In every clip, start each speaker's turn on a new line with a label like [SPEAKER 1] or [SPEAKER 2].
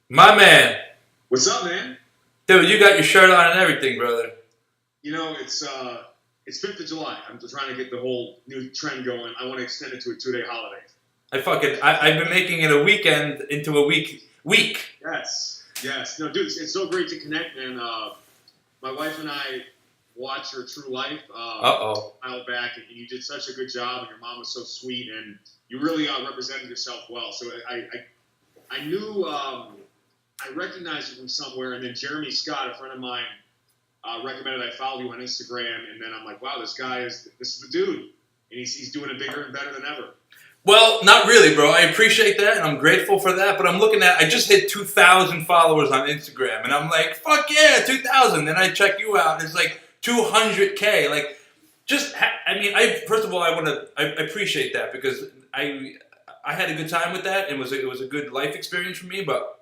[SPEAKER 1] My man.
[SPEAKER 2] What's up, man?
[SPEAKER 1] Dude, you got your shirt on and everything, brother.
[SPEAKER 2] It's 5th of July. I'm just trying to get the whole new trend going. I want to extend it to a 2-day holiday.
[SPEAKER 1] I've been making it a weekend into a week.
[SPEAKER 2] Yes. No, dude, it's so great to connect, man. My wife and I watched your True Life a while back, and you did such a good job, and your mom was so sweet, and you really represented yourself well. So I knew I recognized you from somewhere, and then Jeremy Scott, a friend of mine, recommended I follow you on Instagram, and then I'm like, wow, this is the dude, and he's doing it bigger and better than ever.
[SPEAKER 1] Well, not really, bro. I appreciate that, and I'm grateful for that, but I just hit 2,000 followers on Instagram, and I'm like, fuck yeah, 2,000. Then I check you out, and it's like 200K. Like, first of all, I appreciate that because I had a good time with that, and it was a good life experience for me, but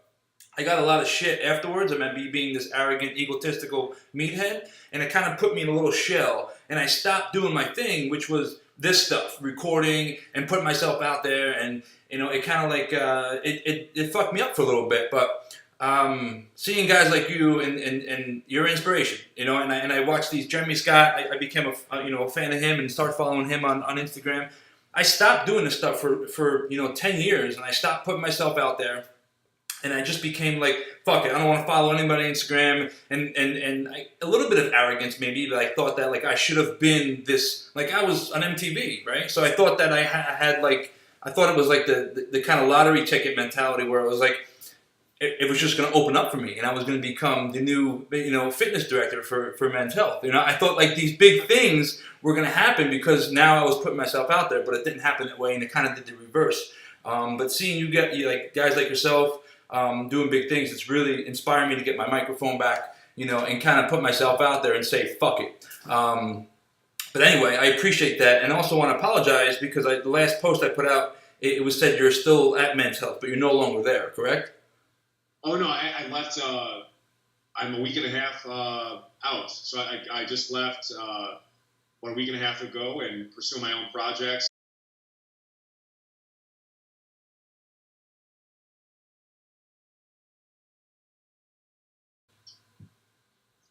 [SPEAKER 1] I got a lot of shit afterwards. I meant me being this arrogant, egotistical meathead, and it kind of put me in a little shell, and I stopped doing my thing, which was this stuff, recording and putting myself out there, and it kind of like it fucked me up for a little bit. But seeing guys like you and your inspiration, and I watched these Jeremy Scott. I became a fan of him and started following him on Instagram. I stopped doing this stuff for 10 years, and I stopped putting myself out there. And I just became like, fuck it, I don't want to follow anybody on Instagram, and a little bit of arrogance maybe, but I thought that like I should have been this, like I was on MTV, right? So I thought that I had like, I thought it was like the kind of lottery ticket mentality where it was like, it was just going to open up for me, and I was going to become the new, fitness director for Men's Health. I thought like these big things were going to happen because now I was putting myself out there, but it didn't happen that way, and it kind of did the reverse. But seeing you like guys like yourself, doing big things, it's really inspiring me to get my microphone back, and kind of put myself out there and say, fuck it. But anyway, I appreciate that, and also want to apologize because the last post I put out, it was said you're still at Men's Health, but you're no longer there, correct?
[SPEAKER 2] Oh, no, I left, I'm a week and a half out, so I just left 1 week and a half ago and pursue my own projects.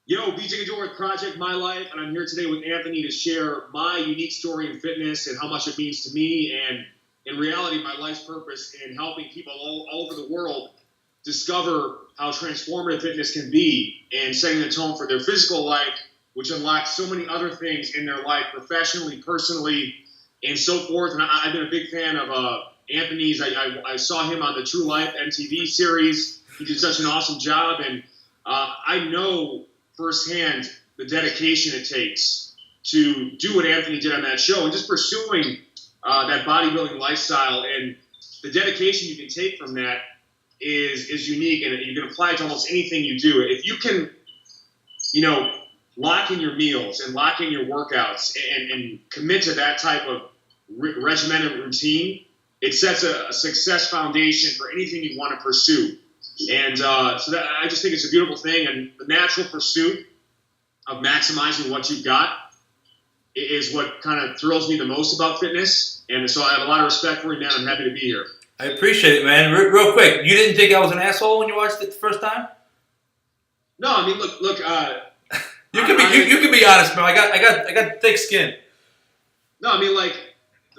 [SPEAKER 2] Yo, BJ Gaddour with Project My Life, and I'm here today with Anthony to share my unique story in fitness and how much it means to me, and in reality, my life's purpose in helping people all over the world discover how transformative fitness can be and setting the tone for their physical life, which unlocks so many other things in their life, professionally, personally, and so forth. And I've been a big fan of Anthony's. I saw him on the True Life MTV series. He did such an awesome job, and I know firsthand the dedication it takes to do what Anthony did on that show and just pursuing that bodybuilding lifestyle, and the dedication you can take from that is unique, and you can apply it to almost anything you do. If you can, lock in your meals and lock in your workouts and commit to that type of regimented routine, it sets a success foundation for anything you want to pursue. And so that, I just think it's a beautiful thing, and the natural pursuit of maximizing what you've got is what kind of thrills me the most about fitness. And so I have a lot of respect for you, man. I'm happy to be here.
[SPEAKER 1] I appreciate it, man. Real quick, you didn't think I was an asshole when you watched it the first time?
[SPEAKER 2] No, I mean, look.
[SPEAKER 1] You can be honest, man. I got thick skin.
[SPEAKER 2] No, I mean, like,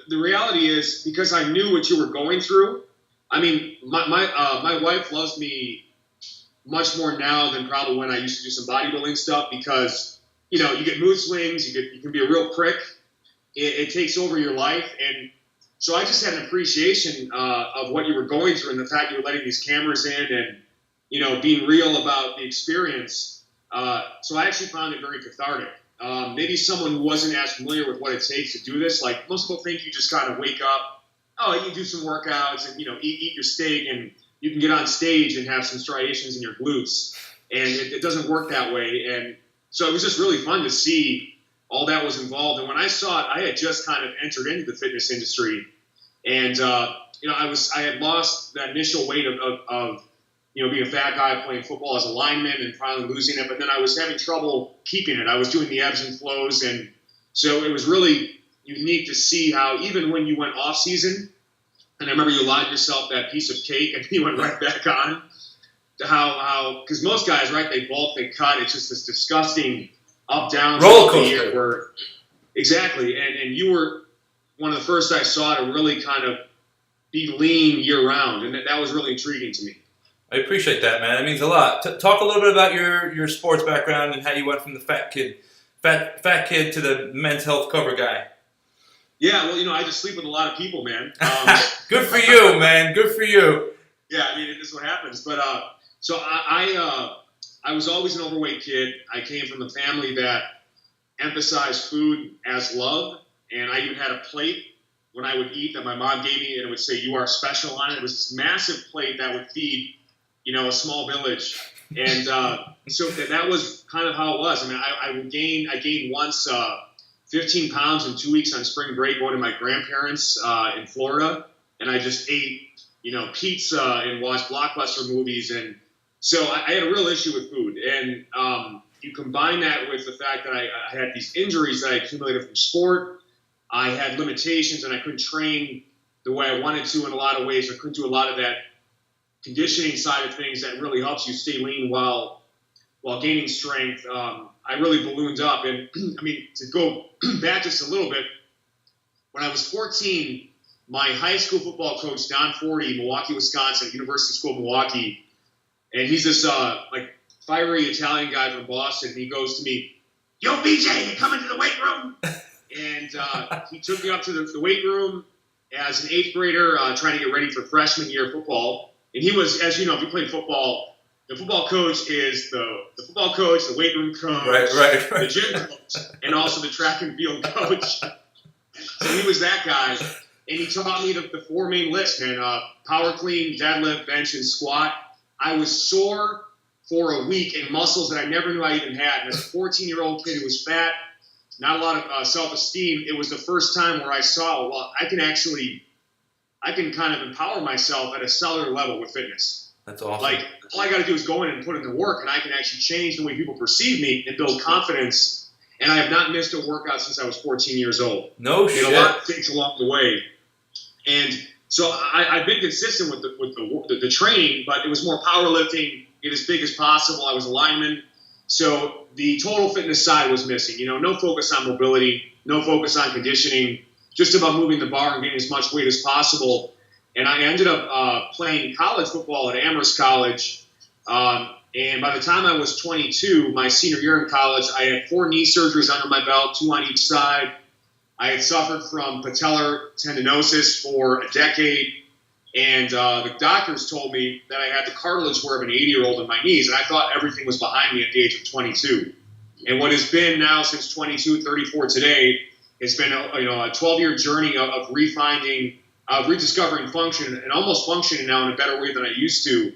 [SPEAKER 2] the reality is because I knew what you were going through. I mean, my wife loves me much more now than probably when I used to do some bodybuilding stuff because, you get mood swings, you can be a real prick. It takes over your life. And so I just had an appreciation of what you were going through and the fact you were letting these cameras in and, being real about the experience. So I actually found it very cathartic. Maybe someone who wasn't as familiar with what it takes to do this, like most people think you just kind of wake up, you do some workouts and, eat your steak and you can get on stage and have some striations in your glutes. And it doesn't work that way. And so it was just really fun to see all that was involved. And when I saw it, I had just kind of entered into the fitness industry. And, I had lost that initial weight of being a fat guy playing football as a lineman and finally losing it. But then I was having trouble keeping it. I was doing the ebbs and flows. And so it was really unique to see how even when you went off season, and I remember you allowed yourself that piece of cake and you went right back on. because most guys, right, they bulk, they cut. It's just this disgusting up-down
[SPEAKER 1] roller coaster.
[SPEAKER 2] Exactly. And you were one of the first I saw to really kind of be lean year-round, and that was really intriguing to me.
[SPEAKER 1] I appreciate that, man. That means a lot. Talk a little bit about your sports background and how you went from the fat kid to the men's health cover guy.
[SPEAKER 2] Yeah, well, I just sleep with a lot of people, man.
[SPEAKER 1] Good for you, man. Good for you.
[SPEAKER 2] Yeah, I mean, it is what happens. But so I was always an overweight kid. I came from a family that emphasized food as love, and I even had a plate when I would eat that my mom gave me, and it would say, "You are special" on it. It was this massive plate that would feed, a small village. And so that was kind of how it was. I mean, I gained once 15 pounds in 2 weeks on spring break going to my grandparents in Florida, and I just ate, pizza and watched blockbuster movies. And so I had a real issue with food. And you combine that with the fact that I had these injuries that I accumulated from sport. I had limitations, and I couldn't train the way I wanted to in a lot of ways. I couldn't do a lot of that conditioning side of things that really helps you stay lean while gaining strength. I really ballooned up. And, I mean, to go back just a little bit, when I was 14, my high school football coach, Don Forty, Milwaukee, Wisconsin, University School of Milwaukee, and he's this, fiery Italian guy from Boston, and he goes to me, "Yo, BJ, you coming to the weight room?" And he took me up to the weight room as an 8th grader trying to get ready for freshman year football. And he was, as you know, if you played football, the football coach is the football coach, the weight room coach,
[SPEAKER 1] right.
[SPEAKER 2] the gym coach, and also the track and field coach. So he was that guy. And he taught me the 4 main lifts, man. Power clean, deadlift, bench, and squat. I was sore for a week in muscles that I never knew I even had. And as a 14-year-old kid who was fat, not a lot of self-esteem, it was the first time where I saw, well, I can kind of empower myself at a cellular level with fitness.
[SPEAKER 1] That's awesome.
[SPEAKER 2] Like, all I got to do is go in and put in the work, and I can actually change the way people perceive me and build confidence. And I have not missed a workout since I was 14 years old.
[SPEAKER 1] No shit.
[SPEAKER 2] A lot of things along the way. And so I've been consistent with the training, but it was more powerlifting, get as big as possible. I was a lineman. So the total fitness side was missing. No focus on mobility, no focus on conditioning, just about moving the bar and getting as much weight as possible. And I ended up playing college football at Amherst College. And by the time I was 22, my senior year in college, I had 4 knee surgeries under my belt, 2 on each side. I had suffered from patellar tendinosis for a decade. And the doctors told me that I had the cartilage wear of an 80-year-old in my knees, and I thought everything was behind me at the age of 22. And what has been now since 22, 34 today, it's been a 12-year journey of rediscovering function and almost functioning now in a better way than I used to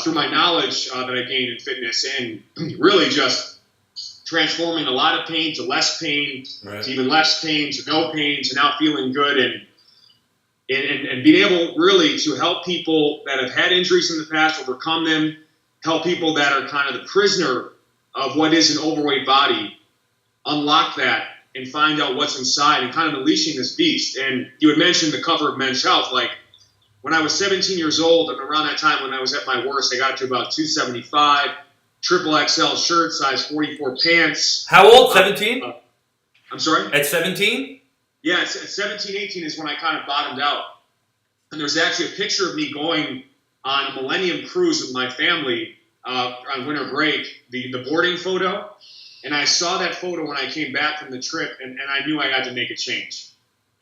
[SPEAKER 2] through my knowledge that I gained in fitness, and really just transforming a lot of pain to less pain, to even less pain, to no pain, to now feeling good, and being able really to help people that have had injuries in the past overcome them, help people that are kind of the prisoner of what is an overweight body, unlock that and find out what's inside and kind of unleashing this beast. And you had mentioned the cover of Men's Health. Like, when I was 17 years old, and around that time when I was at my worst, I got to about 275, triple XL shirt, size 44 pants.
[SPEAKER 1] How old? 17?
[SPEAKER 2] I'm sorry?
[SPEAKER 1] At 17?
[SPEAKER 2] Yeah, at 17, 18 is when I kind of bottomed out. And there's actually a picture of me going on a Millennium Cruise with my family on winter break, the boarding photo. And I saw that photo when I came back from the trip, and I knew I had to make a change.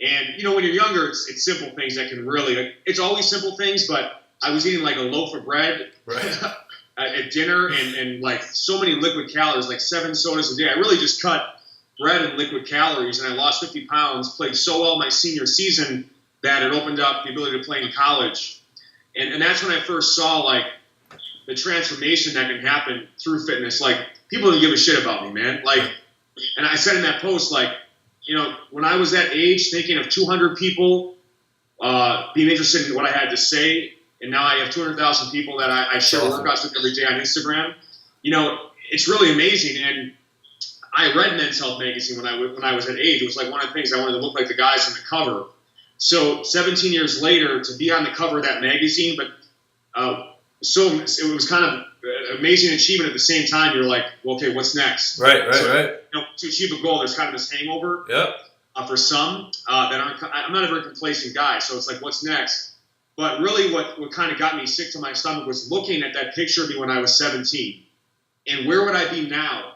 [SPEAKER 2] And, when you're younger, it's simple things that can really, it's always simple things, but I was eating like a loaf of bread at dinner and like so many liquid calories, like 7 sodas a day. I really just cut bread and liquid calories, and I lost 50 pounds, played so well my senior season that it opened up the ability to play in college. And that's when I first saw, like, the transformation that can happen through fitness. Like, people don't give a shit about me, man. Like, and I said in that post, like, when I was that age, thinking of 200 people being interested in what I had to say, and now I have 200,000 people that I share workouts with every day on Instagram, it's really amazing. And I read Men's Health magazine when I was that age. It was like one of the things I wanted to look like the guys on the cover. So 17 years later, to be on the cover of that magazine, but so it was kind of an amazing achievement. At the same time, you're like, well, okay, what's next?
[SPEAKER 1] Right.
[SPEAKER 2] To achieve a goal, there's kind of this hangover.
[SPEAKER 1] Yep.
[SPEAKER 2] For some that aren't, I'm not a very complacent guy, so it's like, what's next? But really, what kind of got me sick to my stomach was looking at that picture of me when I was 17, and where would I be now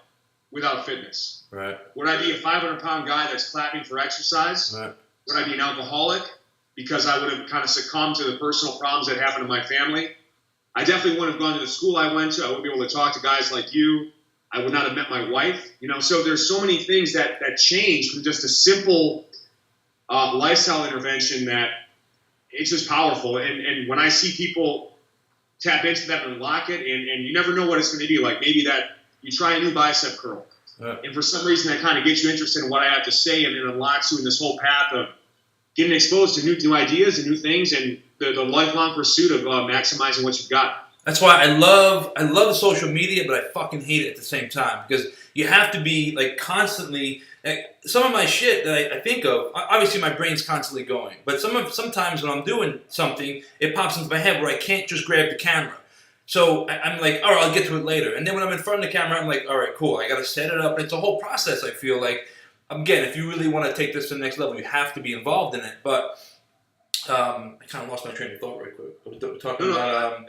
[SPEAKER 2] without fitness?
[SPEAKER 1] Right.
[SPEAKER 2] Would I be a 500-pound guy that's clapping for exercise?
[SPEAKER 1] Right.
[SPEAKER 2] Would I be an alcoholic because I would have kind of succumbed to the personal problems that happened in my family? I definitely wouldn't have gone to the school I went to. I wouldn't be able to talk to guys like you. I would not have met my wife. So there's so many things that change from just a simple lifestyle intervention that it's just powerful. And when I see people tap into that and unlock it, and you never know what it's going to be like. Maybe that you try a new bicep curl. And for some reason that kind of gets you interested in what I have to say, and it unlocks you in this whole path of getting exposed to new ideas and new things, and the lifelong pursuit of maximizing what you've got.
[SPEAKER 1] That's why I love the social media, but I fucking hate it at the same time, because you have to be like constantly. Like, some of my shit that I think of, obviously my brain's constantly going, but sometimes when I'm doing something, it pops into my head where I can't just grab the camera. So I'm like, all right, I'll get to it later. And then when I'm in front of the camera, I'm like, all right, cool, I got to set it up. And it's a whole process, I feel like. Again, if you really want to take this to the next level, you have to be involved in it. But I kind of lost my train of thought right quick. We're talking about...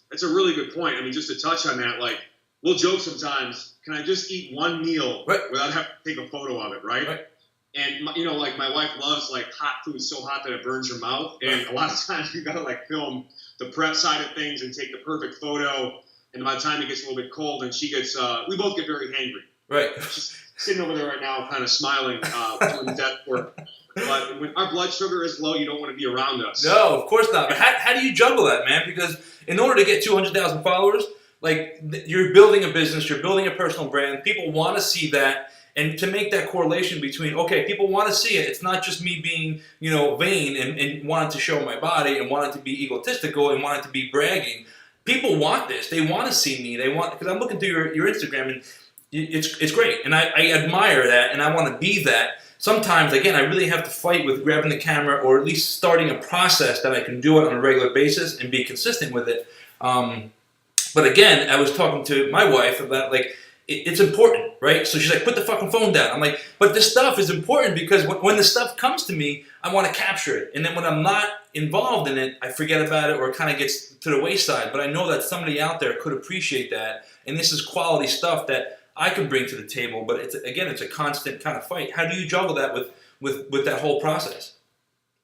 [SPEAKER 2] That's a really good point. I mean, just to touch on that, like, we'll joke sometimes, can I just eat one meal without having to take a photo of it, right? And, like, my wife loves, like, hot food so hot that it burns your mouth. And a lot of times you got to, like, film the prep side of things and take the perfect photo. And by the time it gets a little bit cold, and she gets, we both get very hangry.
[SPEAKER 1] Right.
[SPEAKER 2] She's sitting over there right now kind of smiling doing the death work. But when our blood sugar is low, you don't want to be around us.
[SPEAKER 1] No, of course not. But how do you juggle that, man? Because in order to get 200,000 followers, like, you're building a business, you're building a personal brand. People want to see that. And to make that correlation between, okay, people want to see it. It's not just me being, vain and wanting to show my body and wanting to be egotistical and wanting to be bragging. People want this. They want to see me. Because I'm looking through your Instagram, and it's great. And I admire that, and I want to be that. Sometimes, again, I really have to fight with grabbing the camera, or at least starting a process that I can do it on a regular basis and be consistent with it. But again, I was talking to my wife about, like, it's important, right? So she's like, put the fucking phone down. I'm like, but this stuff is important because when the stuff comes to me, I want to capture it. And then when I'm not involved in it, I forget about it, or it kind of gets to the wayside. But I know that somebody out there could appreciate that. And this is quality stuff that I can bring to the table. But it's a constant kind of fight. How do you juggle that with that whole process?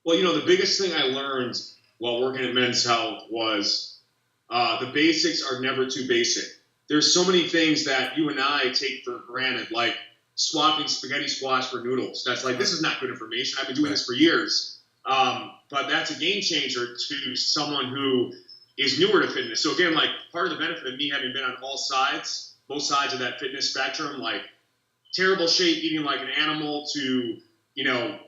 [SPEAKER 2] Well, the biggest thing I learned while working at Men's Health was the basics are never too basic. There's so many things that you and I take for granted, like swapping spaghetti squash for noodles. That's like, this is not good information. I've been doing this for years. But that's a game changer to someone who is newer to fitness. So again, like, part of the benefit of me having been on both sides of that fitness spectrum, like terrible shape, eating like an animal, to,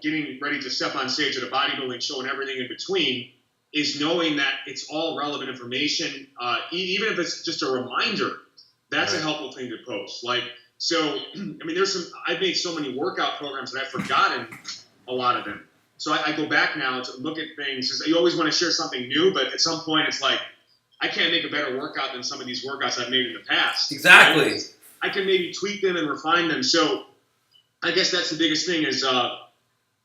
[SPEAKER 2] getting ready to step on stage at a bodybuilding show and everything in between, is knowing that it's all relevant information. Even if it's just a reminder, that's a helpful thing to post. Like, so, I mean, I've made so many workout programs that I've forgotten a lot of them. So I go back now to look at things. You always want to share something new, but at some point it's like, I can't make a better workout than some of these workouts I've made in the past.
[SPEAKER 1] Exactly.
[SPEAKER 2] Right? I can maybe tweak them and refine them. So I guess that's the biggest thing is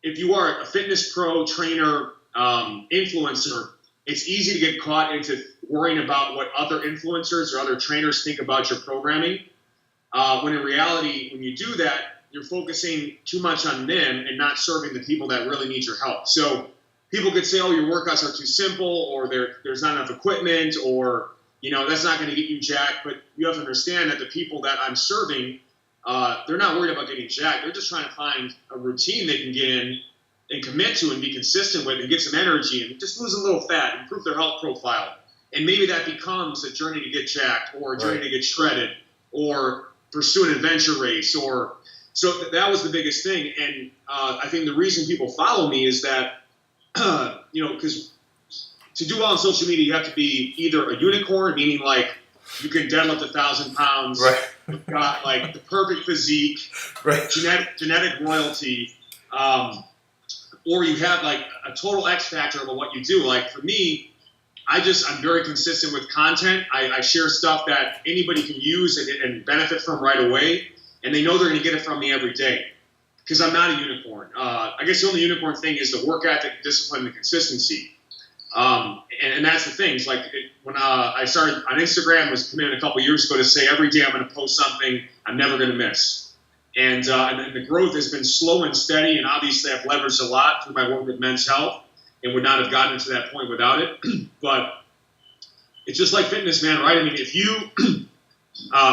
[SPEAKER 2] if you are a fitness pro, trainer, influencer, it's easy to get caught into worrying about what other influencers or other trainers think about your programming. When in reality, when you do that, you're focusing too much on them and not serving the people that really need your help. So people could say, oh, your workouts are too simple, or there's not enough equipment, or, that's not going to get you jacked. But you have to understand that the people that I'm serving, they're not worried about getting jacked. They're just trying to find a routine they can get in and commit to and be consistent with and get some energy and just lose a little fat, improve their health profile. And maybe that becomes a journey to get jacked, or a journey to get shredded, or pursue an adventure race. So that was the biggest thing. And I think the reason people follow me is that, because to do well on social media, you have to be either a unicorn, meaning like you can deadlift 1,000 pounds, you've got like the perfect physique, genetic royalty, or you have like a total X factor about what you do. Like for me, I'm very consistent with content. I share stuff that anybody can use and benefit from right away, and they know they're going to get it from me every day because I'm not a unicorn. I guess the only unicorn thing is the work ethic, discipline, and consistency. And that's the thing. It's like when I started on Instagram, was committed a couple years ago to say every day I'm going to post something I'm never going to miss. And the growth has been slow and steady, and obviously I've leveraged a lot through my work with Men's Health and would not have gotten to that point without it. But it's just like fitness, man, right? I mean, if you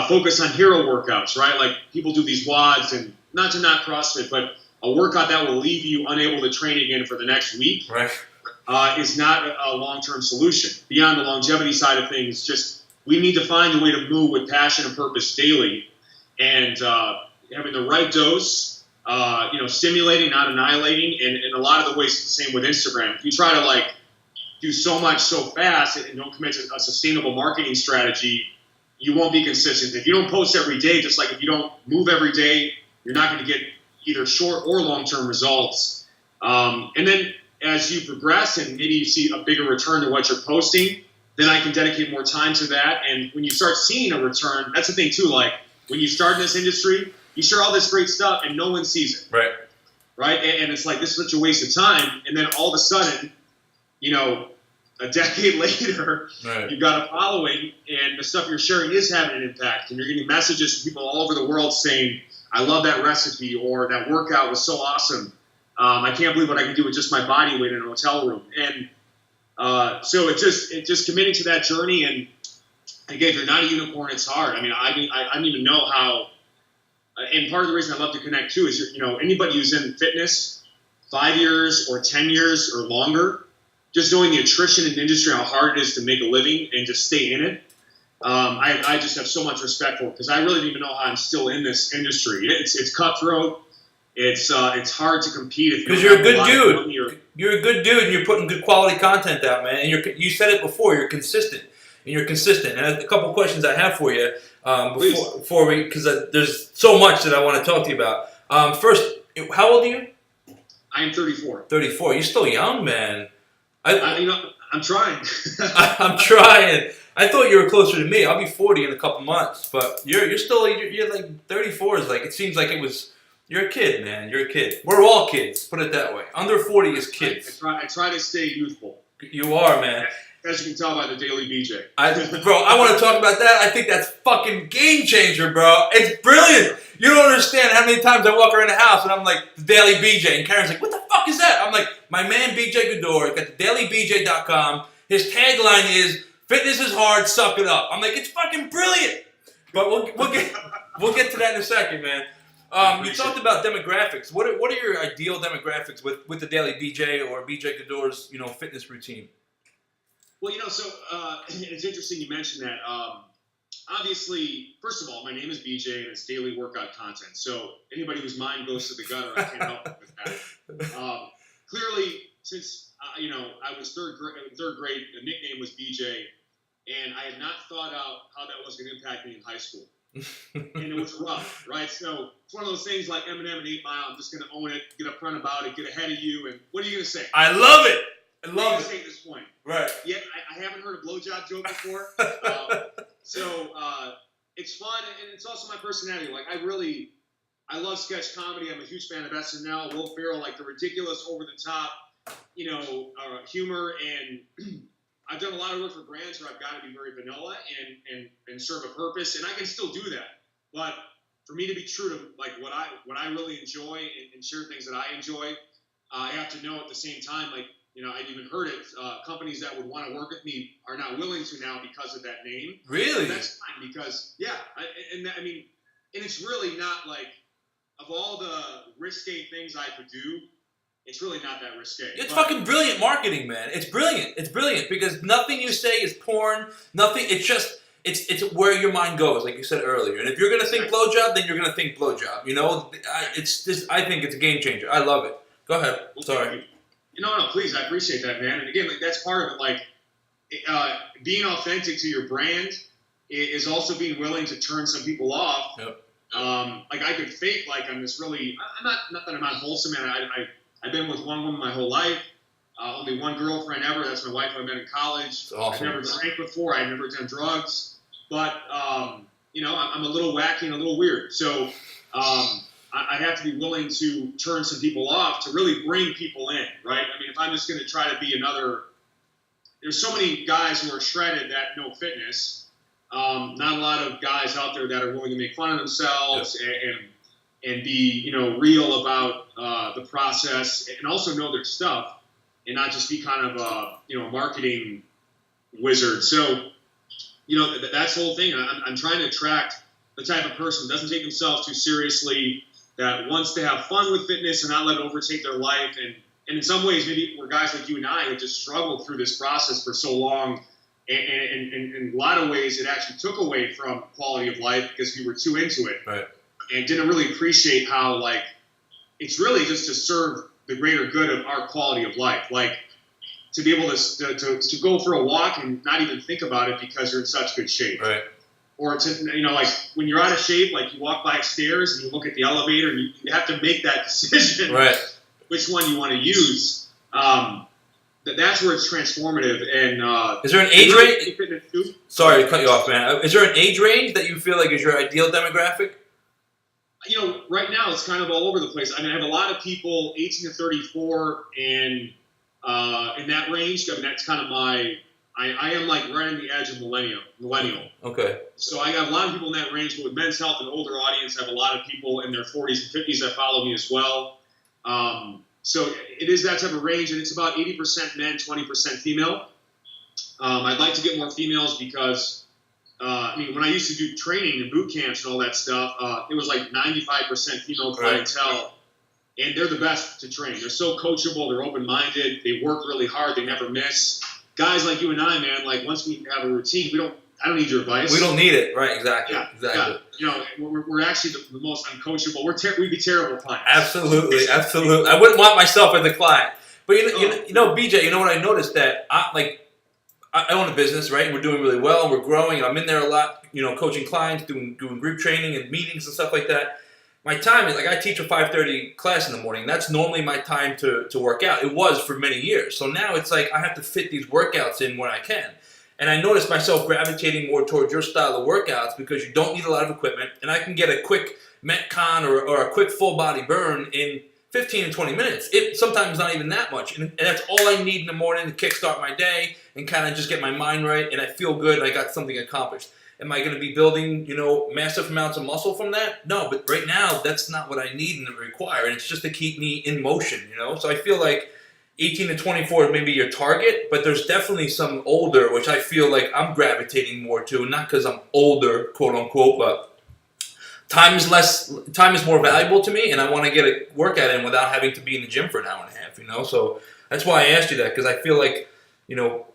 [SPEAKER 2] focus on hero workouts, right? Like people do these WODs, and not to knock CrossFit, but a workout that will leave you unable to train again for the next week.
[SPEAKER 1] Right.
[SPEAKER 2] Is not a long-term solution. Beyond the longevity side of things, just we need to find a way to move with passion and purpose daily, and having the right dose, stimulating, not annihilating, and a lot of the ways it's the same with Instagram. If you try to like do so much so fast and don't commit to a sustainable marketing strategy, you won't be consistent. If you don't post every day, just like if you don't move every day, you're not going to get either short or long-term results. And then as you progress and maybe you see a bigger return to what you're posting, then I can dedicate more time to that. And when you start seeing a return, that's the thing too, like when you start in this industry, you share all this great stuff and no one sees it.
[SPEAKER 1] Right.
[SPEAKER 2] Right? And it's like, this is such a waste of time. And then all of a sudden, a decade later, right, you've got a following and the stuff you're sharing is having an impact. And you're getting messages from people all over the world saying, I love that recipe, or that workout was so awesome. I can't believe what I can do with just my body weight in a hotel room. And so it just committing to that journey. And again, if you're not a unicorn, it's hard. I mean, I don't even know how. And part of the reason I love to connect too is, anybody who's in fitness 5 years or 10 years or longer, just knowing the attrition in the industry, how hard it is to make a living and just stay in it. I just have so much respect for it because I really don't even know how I'm still in this industry. It's cutthroat. It's hard to compete
[SPEAKER 1] because you're a good dude. You're a good dude, and you're putting good quality content out, man. And you said it before. You're consistent, And a couple questions I have for you before we, because there's so much that I want to talk to you about. First, how old are you?
[SPEAKER 2] I am 34.
[SPEAKER 1] 34. You're still young, man.
[SPEAKER 2] I'm trying.
[SPEAKER 1] I'm trying. I thought you were closer to me. I'll be 40 in a couple months, but you're like 34 is like, it seems like it was. You're a kid, man. You're a kid. We're all kids. Put it that way. Under 40 is kids.
[SPEAKER 2] I try to stay youthful.
[SPEAKER 1] You are, man.
[SPEAKER 2] As you can tell by the Daily BJ.
[SPEAKER 1] Bro, I want to talk about that. I think that's fucking game changer, bro. It's brilliant. You don't understand how many times I walk around the house and I'm like, the Daily BJ. And Karen's like, what the fuck is that? I'm like, my man BJ Gaddour got the dailybj.com. His tagline is, fitness is hard, suck it up. I'm like, it's fucking brilliant. But we'll get to that in a second, man. You talked about demographics. What are your ideal demographics with the Daily BJ or BJ Gaddour's fitness routine?
[SPEAKER 2] Well, it's interesting you mentioned that. Obviously, first of all, my name is BJ and it's daily workout content. So anybody whose mind goes to the gutter, I can't help with that. Clearly, since I was third grade, the nickname was BJ, and I had not thought out how that was going to impact me in high school. And it was rough, right? So it's one of those things like Eminem and 8 Mile. I'm just going to own it, get up front about it, get ahead of you, and what are you going to say?
[SPEAKER 1] I love it. I love it.
[SPEAKER 2] At this point,
[SPEAKER 1] right?
[SPEAKER 2] Yeah, I haven't heard a blowjob joke before, so it's fun, and it's also my personality. Like I love sketch comedy. I'm a huge fan of SNL, Will Ferrell, like the ridiculous, over the top, humor, and I've done a lot of work for brands where I've got to be very vanilla and serve a purpose, and I can still do that. But for me to be true to like what I really enjoy and share things that I enjoy, I have to know at the same time, like, I've even heard it. Companies that would want to work with me are not willing to now because of that name.
[SPEAKER 1] Really?
[SPEAKER 2] And that's fine because, yeah. And it's really not like, of all the risque things I could do, it's really not that risque.
[SPEAKER 1] It's fucking brilliant marketing, man. It's brilliant. It's brilliant because nothing you say is porn. Nothing. It's just, it's where your mind goes, like you said earlier. And if you're going to think blowjob, then you're going to think blowjob. I think it's a game changer. I love it. Go ahead. Sorry.
[SPEAKER 2] No, please. I appreciate that, man. And again, like that's part of it. Like being authentic to your brand is also being willing to turn some people off.
[SPEAKER 1] Yep.
[SPEAKER 2] Like I could fake like I'm this really. I'm not that I'm not wholesome, man. I've been with one woman my whole life. only one girlfriend ever. That's my wife I met in college.
[SPEAKER 1] That's awesome.
[SPEAKER 2] I've never drank before. I've never done drugs. But, I'm a little wacky and a little weird. So I have to be willing to turn some people off to really bring people in, right? I mean, if I'm just going to try to be another – there's so many guys who are shredded that know fitness. Not a lot of guys out there that are willing to make fun of themselves and be, real about the process and also know their stuff and not just be kind of a marketing wizard. So, that's the whole thing. I'm trying to attract the type of person that doesn't take themselves too seriously, that wants to have fun with fitness and not let it overtake their life. And in some ways, maybe we're guys like you and I have just struggled through this process for so long. And in a lot of ways, it actually took away from quality of life because we were too into it.
[SPEAKER 1] Right.
[SPEAKER 2] And didn't really appreciate how, it's really just to serve the greater good of our quality of life. To be able to go for a walk and not even think about it because you're in such good shape.
[SPEAKER 1] Right.
[SPEAKER 2] Or to, when you're out of shape, you walk by stairs and you look at the elevator and you have to make that decision.
[SPEAKER 1] Right.
[SPEAKER 2] Which one you want to use. That's where it's transformative. And
[SPEAKER 1] is there an age range? Sorry to cut you off, man. Is there an age range that you feel like is your ideal demographic?
[SPEAKER 2] Right now it's kind of all over the place. I mean, I have a lot of people 18 to 34 and in that range. I mean, that's kind of I am right on the edge of millennial.
[SPEAKER 1] Okay.
[SPEAKER 2] So I got a lot of people in that range, but with Men's Health and older audience, I have a lot of people in their 40s and 50s that follow me as well. So it is that type of range, and it's about 80% men, 20% female. I'd like to get more females because, when I used to do training and boot camps and all that stuff, it was 95% female clientele, and they're the best to train. They're so coachable, they're open-minded, they work really hard, they never miss. Guys like you and I, man, once we have a routine, I don't need your advice.
[SPEAKER 1] We don't need it, right? Exactly.
[SPEAKER 2] Yeah,
[SPEAKER 1] exactly.
[SPEAKER 2] Yeah. We're actually the most uncoachable. We'd be terrible clients.
[SPEAKER 1] Absolutely. I wouldn't want myself as a client. But BJ, you know what I noticed that I own a business, right? And we're doing really well. We're growing. And I'm in there a lot, coaching clients, doing group training and meetings and stuff like that. My time is I teach a 5:30 class in the morning. That's normally my time to work out. It was for many years. So now it's I have to fit these workouts in when I can. And I noticed myself gravitating more towards your style of workouts because you don't need a lot of equipment. And I can get a quick Metcon or a quick full body burn in 15 and 20 minutes. Sometimes not even that much. And that's all I need in the morning to kickstart my day and kind of just get my mind right. And I feel good and I got something accomplished. Am I going to be building, massive amounts of muscle from that? No, but right now, that's not what I need and require. And it's just to keep me in motion, So I feel 18 to 24 is maybe your target, but there's definitely some older, which I feel I'm gravitating more to, not because I'm older, quote unquote, but time is more valuable to me, and I want to get a workout in without having to be in the gym for an hour and a half, So that's why I asked you that, because I feel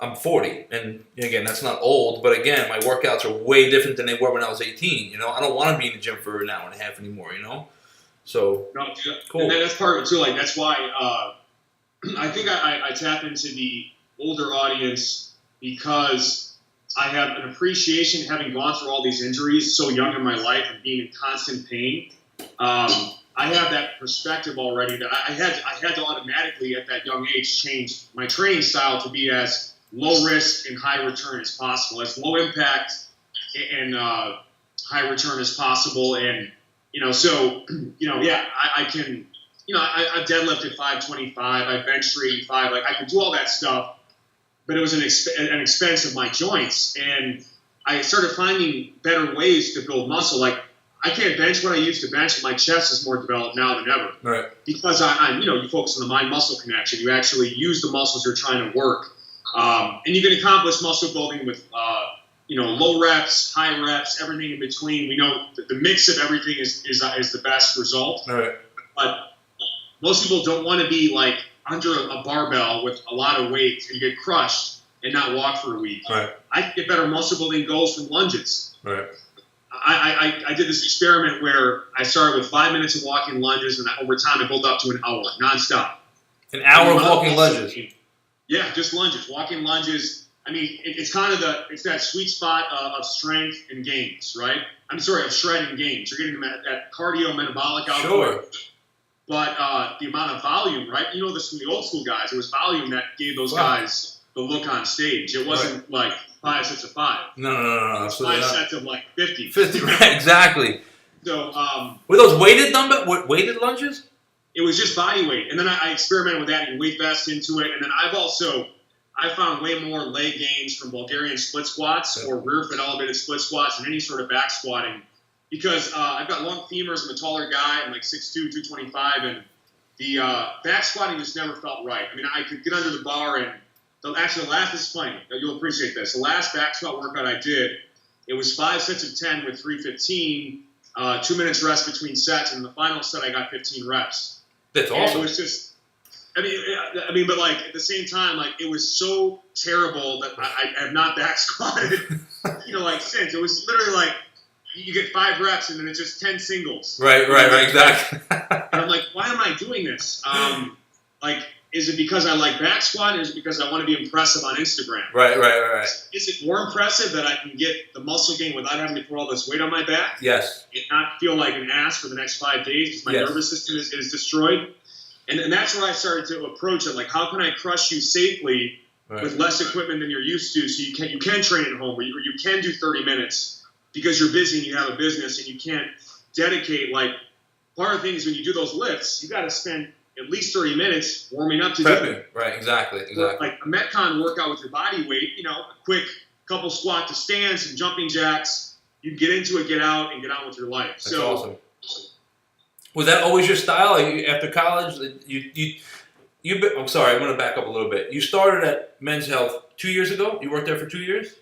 [SPEAKER 1] I'm 40, and again, that's not old, but again, my workouts are way different than they were when I was 18, I don't want to be in the gym for an hour and a half anymore, So,
[SPEAKER 2] no,
[SPEAKER 1] cool.
[SPEAKER 2] And that's part of it, too. That's why I think I tap into the older audience because I have an appreciation, having gone through all these injuries so young in my life and being in constant pain. I have that perspective already that I had to automatically at that young age change my training style to be as low risk and high return as possible, as low impact and high return as possible. And, I can, I've deadlifted 525, I benched 385, I could do all that stuff, but it was an expense of my joints. And I started finding better ways to build muscle. I can't bench what I used to bench. My chest is more developed now than ever.
[SPEAKER 1] Right.
[SPEAKER 2] Because I'm, you focus on the mind-muscle connection. You actually use the muscles you're trying to work. And you can accomplish muscle building with, low reps, high reps, everything in between. We know that the mix of everything is the best result.
[SPEAKER 1] Right.
[SPEAKER 2] But most people don't want to be under a barbell with a lot of weight and get crushed and not walk for a week.
[SPEAKER 1] Right.
[SPEAKER 2] I can get better muscle building goals from lunges.
[SPEAKER 1] Right.
[SPEAKER 2] I did this experiment where I started with 5 minutes of walking lunges, and over time I built up to an hour, nonstop.
[SPEAKER 1] An hour of walking lunges?
[SPEAKER 2] Yeah, just lunges. Walking lunges. It's kind of it's that sweet spot of strength and gains, right? Of shred and gains. You're getting that cardio metabolic output.
[SPEAKER 1] Sure.
[SPEAKER 2] but the amount of volume, right? You know this from the old school guys. It was volume that gave those guys the look on stage. It wasn't like 5 sets of 5.
[SPEAKER 1] No, absolutely
[SPEAKER 2] 5
[SPEAKER 1] not.
[SPEAKER 2] sets of like 50.
[SPEAKER 1] 50, right? Exactly.
[SPEAKER 2] So
[SPEAKER 1] were those weighted weighted lunges?
[SPEAKER 2] it was just body weight, and then I experimented with adding weight vests into it, and then I found way more leg gains from Bulgarian split squats or rear foot elevated split squats than any sort of back squatting, because I've got long femurs. I'm a taller guy. I'm like 6'2", 225, and the back squatting just never felt right. I mean, I could get under the bar, and this is funny. You'll appreciate this. The last back squat workout I did, it was 5 sets of 10 with 315, 2 minutes rest between sets, and the final set I got 15 reps.
[SPEAKER 1] That's awesome.
[SPEAKER 2] It was just, I mean, but like at the same time, like it was so terrible that I have not back squatted, like since. It was literally like you get 5 reps and then it's just 10 singles.
[SPEAKER 1] Right, exactly.
[SPEAKER 2] And I'm like, why am I doing this? Is it because I like back squat, or is it because I want to be impressive on Instagram?
[SPEAKER 1] Right.
[SPEAKER 2] Is it more impressive that I can get the muscle gain without having to put all this weight on my back?
[SPEAKER 1] Yes.
[SPEAKER 2] And not feel like an ass for the next 5 days because my nervous system is destroyed? And that's where I started to approach it. Like, how can I crush you safely with less equipment than you're used to, so you can train at home, or you can do 30 minutes because you're busy and you have a business and you can't dedicate, like, part of the thing is when you do those lifts, you got to spend at least 30 minutes warming up to do it.
[SPEAKER 1] Right, exactly.
[SPEAKER 2] Like a Metcon workout with your body weight, a quick couple squat to stands and jumping jacks. You get into it, get out, and get on with your life.
[SPEAKER 1] That's awesome. Was that always your style? Like after college, I'm sorry, I'm going to back up a little bit. You started at Men's Health 2 years ago? You worked there for 2 years?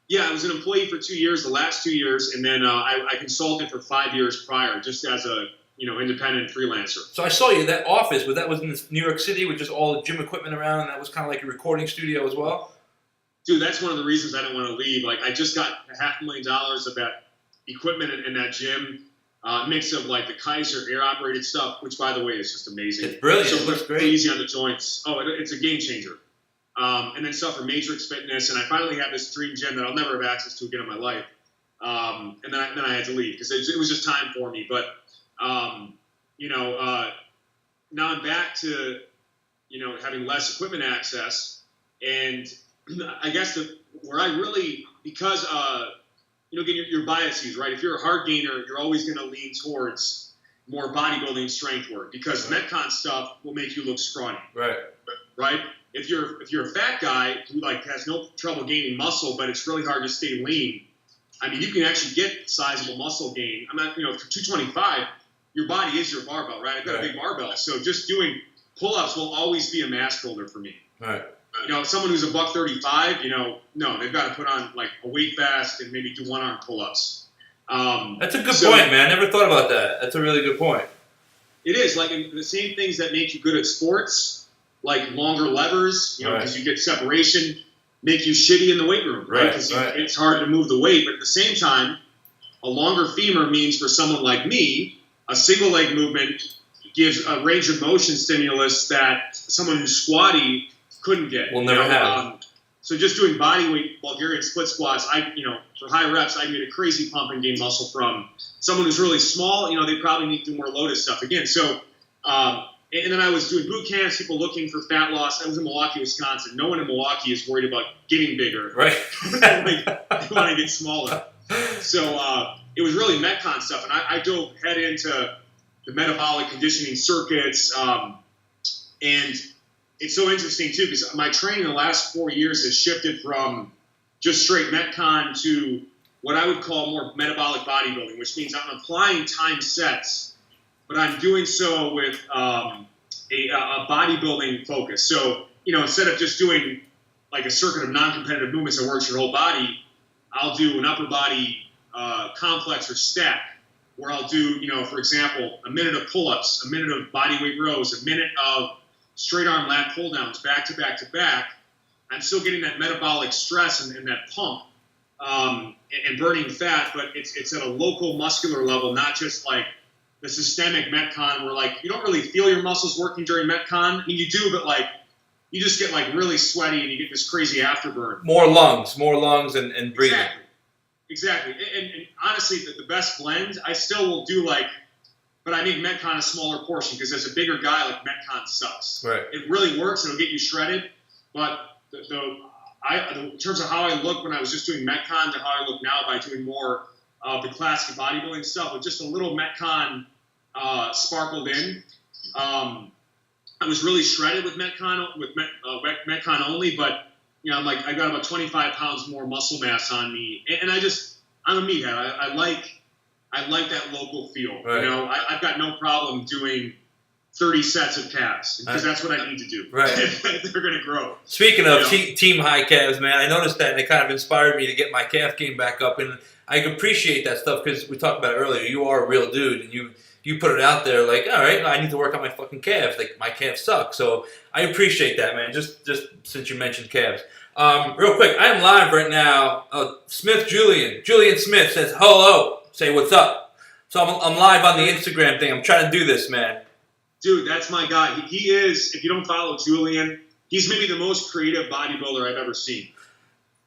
[SPEAKER 2] Yeah, I was an employee for 2 years, the last 2 years, and then I consulted for 5 years prior, just as a independent freelancer.
[SPEAKER 1] So I saw you, that office, that was in New York City with just all the gym equipment around, and that was kind of like a recording studio as well?
[SPEAKER 2] Dude, that's one of the reasons I didn't want to leave. Like, I just got $500,000 of that equipment in that gym, mix of like the Kaiser air-operated stuff, which, by the way, is just amazing.
[SPEAKER 1] It's brilliant.
[SPEAKER 2] So
[SPEAKER 1] it looks great.
[SPEAKER 2] Easy on the joints. Oh, it's a game changer. And then stuff for Matrix Fitness, and I finally have this dream gym that I'll never have access to again in my life. And then I had to leave because it was just time for me. But now I'm back to, having less equipment access, and I guess where I really, because, again, your biases, right? If you're a hard gainer, you're always going to lean towards more bodybuilding strength work because Metcon stuff will make you look scrawny. Right? If you're a fat guy who has no trouble gaining muscle, but it's really hard to stay lean, I mean, you can actually get sizable muscle gain. I'm not, for 225, your body is your barbell, right? I've got a big barbell, so just doing pull-ups will always be a mass builder for me.
[SPEAKER 1] Right.
[SPEAKER 2] Someone who's a $135, no, they've got to put on like a weight vest and maybe do 1-arm pull-ups.
[SPEAKER 1] That's a good point, man. I never thought about that. That's a really good point.
[SPEAKER 2] It is like the same things that make you good at sports, like longer levers, because you get separation, make you shitty in the weight room, right? Because it's hard to move the weight, but at the same time, a longer femur means for someone like me, a single leg movement gives a range of motion stimulus that someone who's squatty couldn't get.
[SPEAKER 1] We'll never have.
[SPEAKER 2] So just doing body weight Bulgarian split squats, for high reps, I can get a crazy pump and gain muscle from. Someone who's really small, they probably need to do more loaded stuff again. So, and then I was doing boot camps, people looking for fat loss. I was in Milwaukee, Wisconsin. No one in Milwaukee is worried about getting bigger.
[SPEAKER 1] Right.
[SPEAKER 2] They want to get smaller. So it was really Metcon stuff, and I dove head into the metabolic conditioning circuits, and it's so interesting too because my training in the last 4 years has shifted from just straight Metcon to what I would call more metabolic bodybuilding, which means I'm applying time sets, but I'm doing so with a bodybuilding focus. So, instead of just doing like a circuit of non-competitive movements that works your whole body, I'll do an upper body complex or stack where I'll do, for example, a minute of pull-ups, a minute of body weight rows, a minute of straight arm lat pull downs back to back to back. I'm still getting that metabolic stress and that pump and burning fat, but it's at a local muscular level, not just like the systemic Metcon where like you don't really feel your muscles working during Metcon. I mean, you do, but like you just get like really sweaty and you get this crazy afterburn.
[SPEAKER 1] More lungs and breathing.
[SPEAKER 2] Exactly. And honestly, the best blend, I still will do like but I make Metcon a smaller portion because as a bigger guy, like Metcon sucks.
[SPEAKER 1] Right.
[SPEAKER 2] It really works. It'll get you shredded, but in terms of how I look when I was just doing Metcon to how I look now by doing more of the classic bodybuilding stuff with just a little Metcon sparkled in. I was really shredded with Metcon Metcon only, but I'm like I got about 25 pounds more muscle mass on me, and I'm a meathead. I like that local feel.
[SPEAKER 1] Right.
[SPEAKER 2] I've got no problem doing 30 sets of calves because that's what I need to do.
[SPEAKER 1] Right.
[SPEAKER 2] They're going to grow.
[SPEAKER 1] Speaking of team high calves, man, I noticed that and it kind of inspired me to get my calf game back up, and I appreciate that stuff because we talked about it earlier. You are a real dude, and you put it out there like, all right, I need to work on my fucking calves. Like, my calves suck. So I appreciate that, man, just since you mentioned calves. Real quick, I am live right now. Julian Smith says, hello. Say what's up. So I'm live on the Instagram thing. I'm trying to do this, man.
[SPEAKER 2] Dude, that's my guy. He is, if you don't follow Julian, he's maybe the most creative bodybuilder I've ever seen.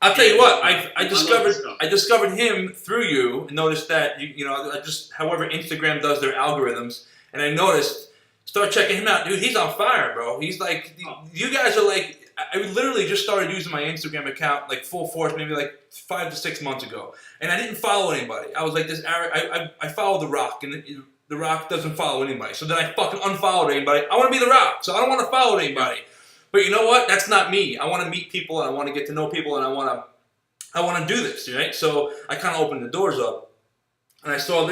[SPEAKER 1] I'll tell you what, I discovered him through you and noticed that, however Instagram does their algorithms, and I noticed, start checking him out. Dude, he's on fire, bro. He's like, you guys are like, I literally just started using my Instagram account like full force maybe like 5 to 6 months ago, and I didn't follow anybody. I was like this, I followed The Rock, and The Rock doesn't follow anybody. So then I fucking unfollowed anybody. I want to be The Rock, so I don't want to follow anybody. But you know what? That's not me. I want to meet people, and I want to get to know people, and I want to do this, right? So I kind of opened the doors up, and I saw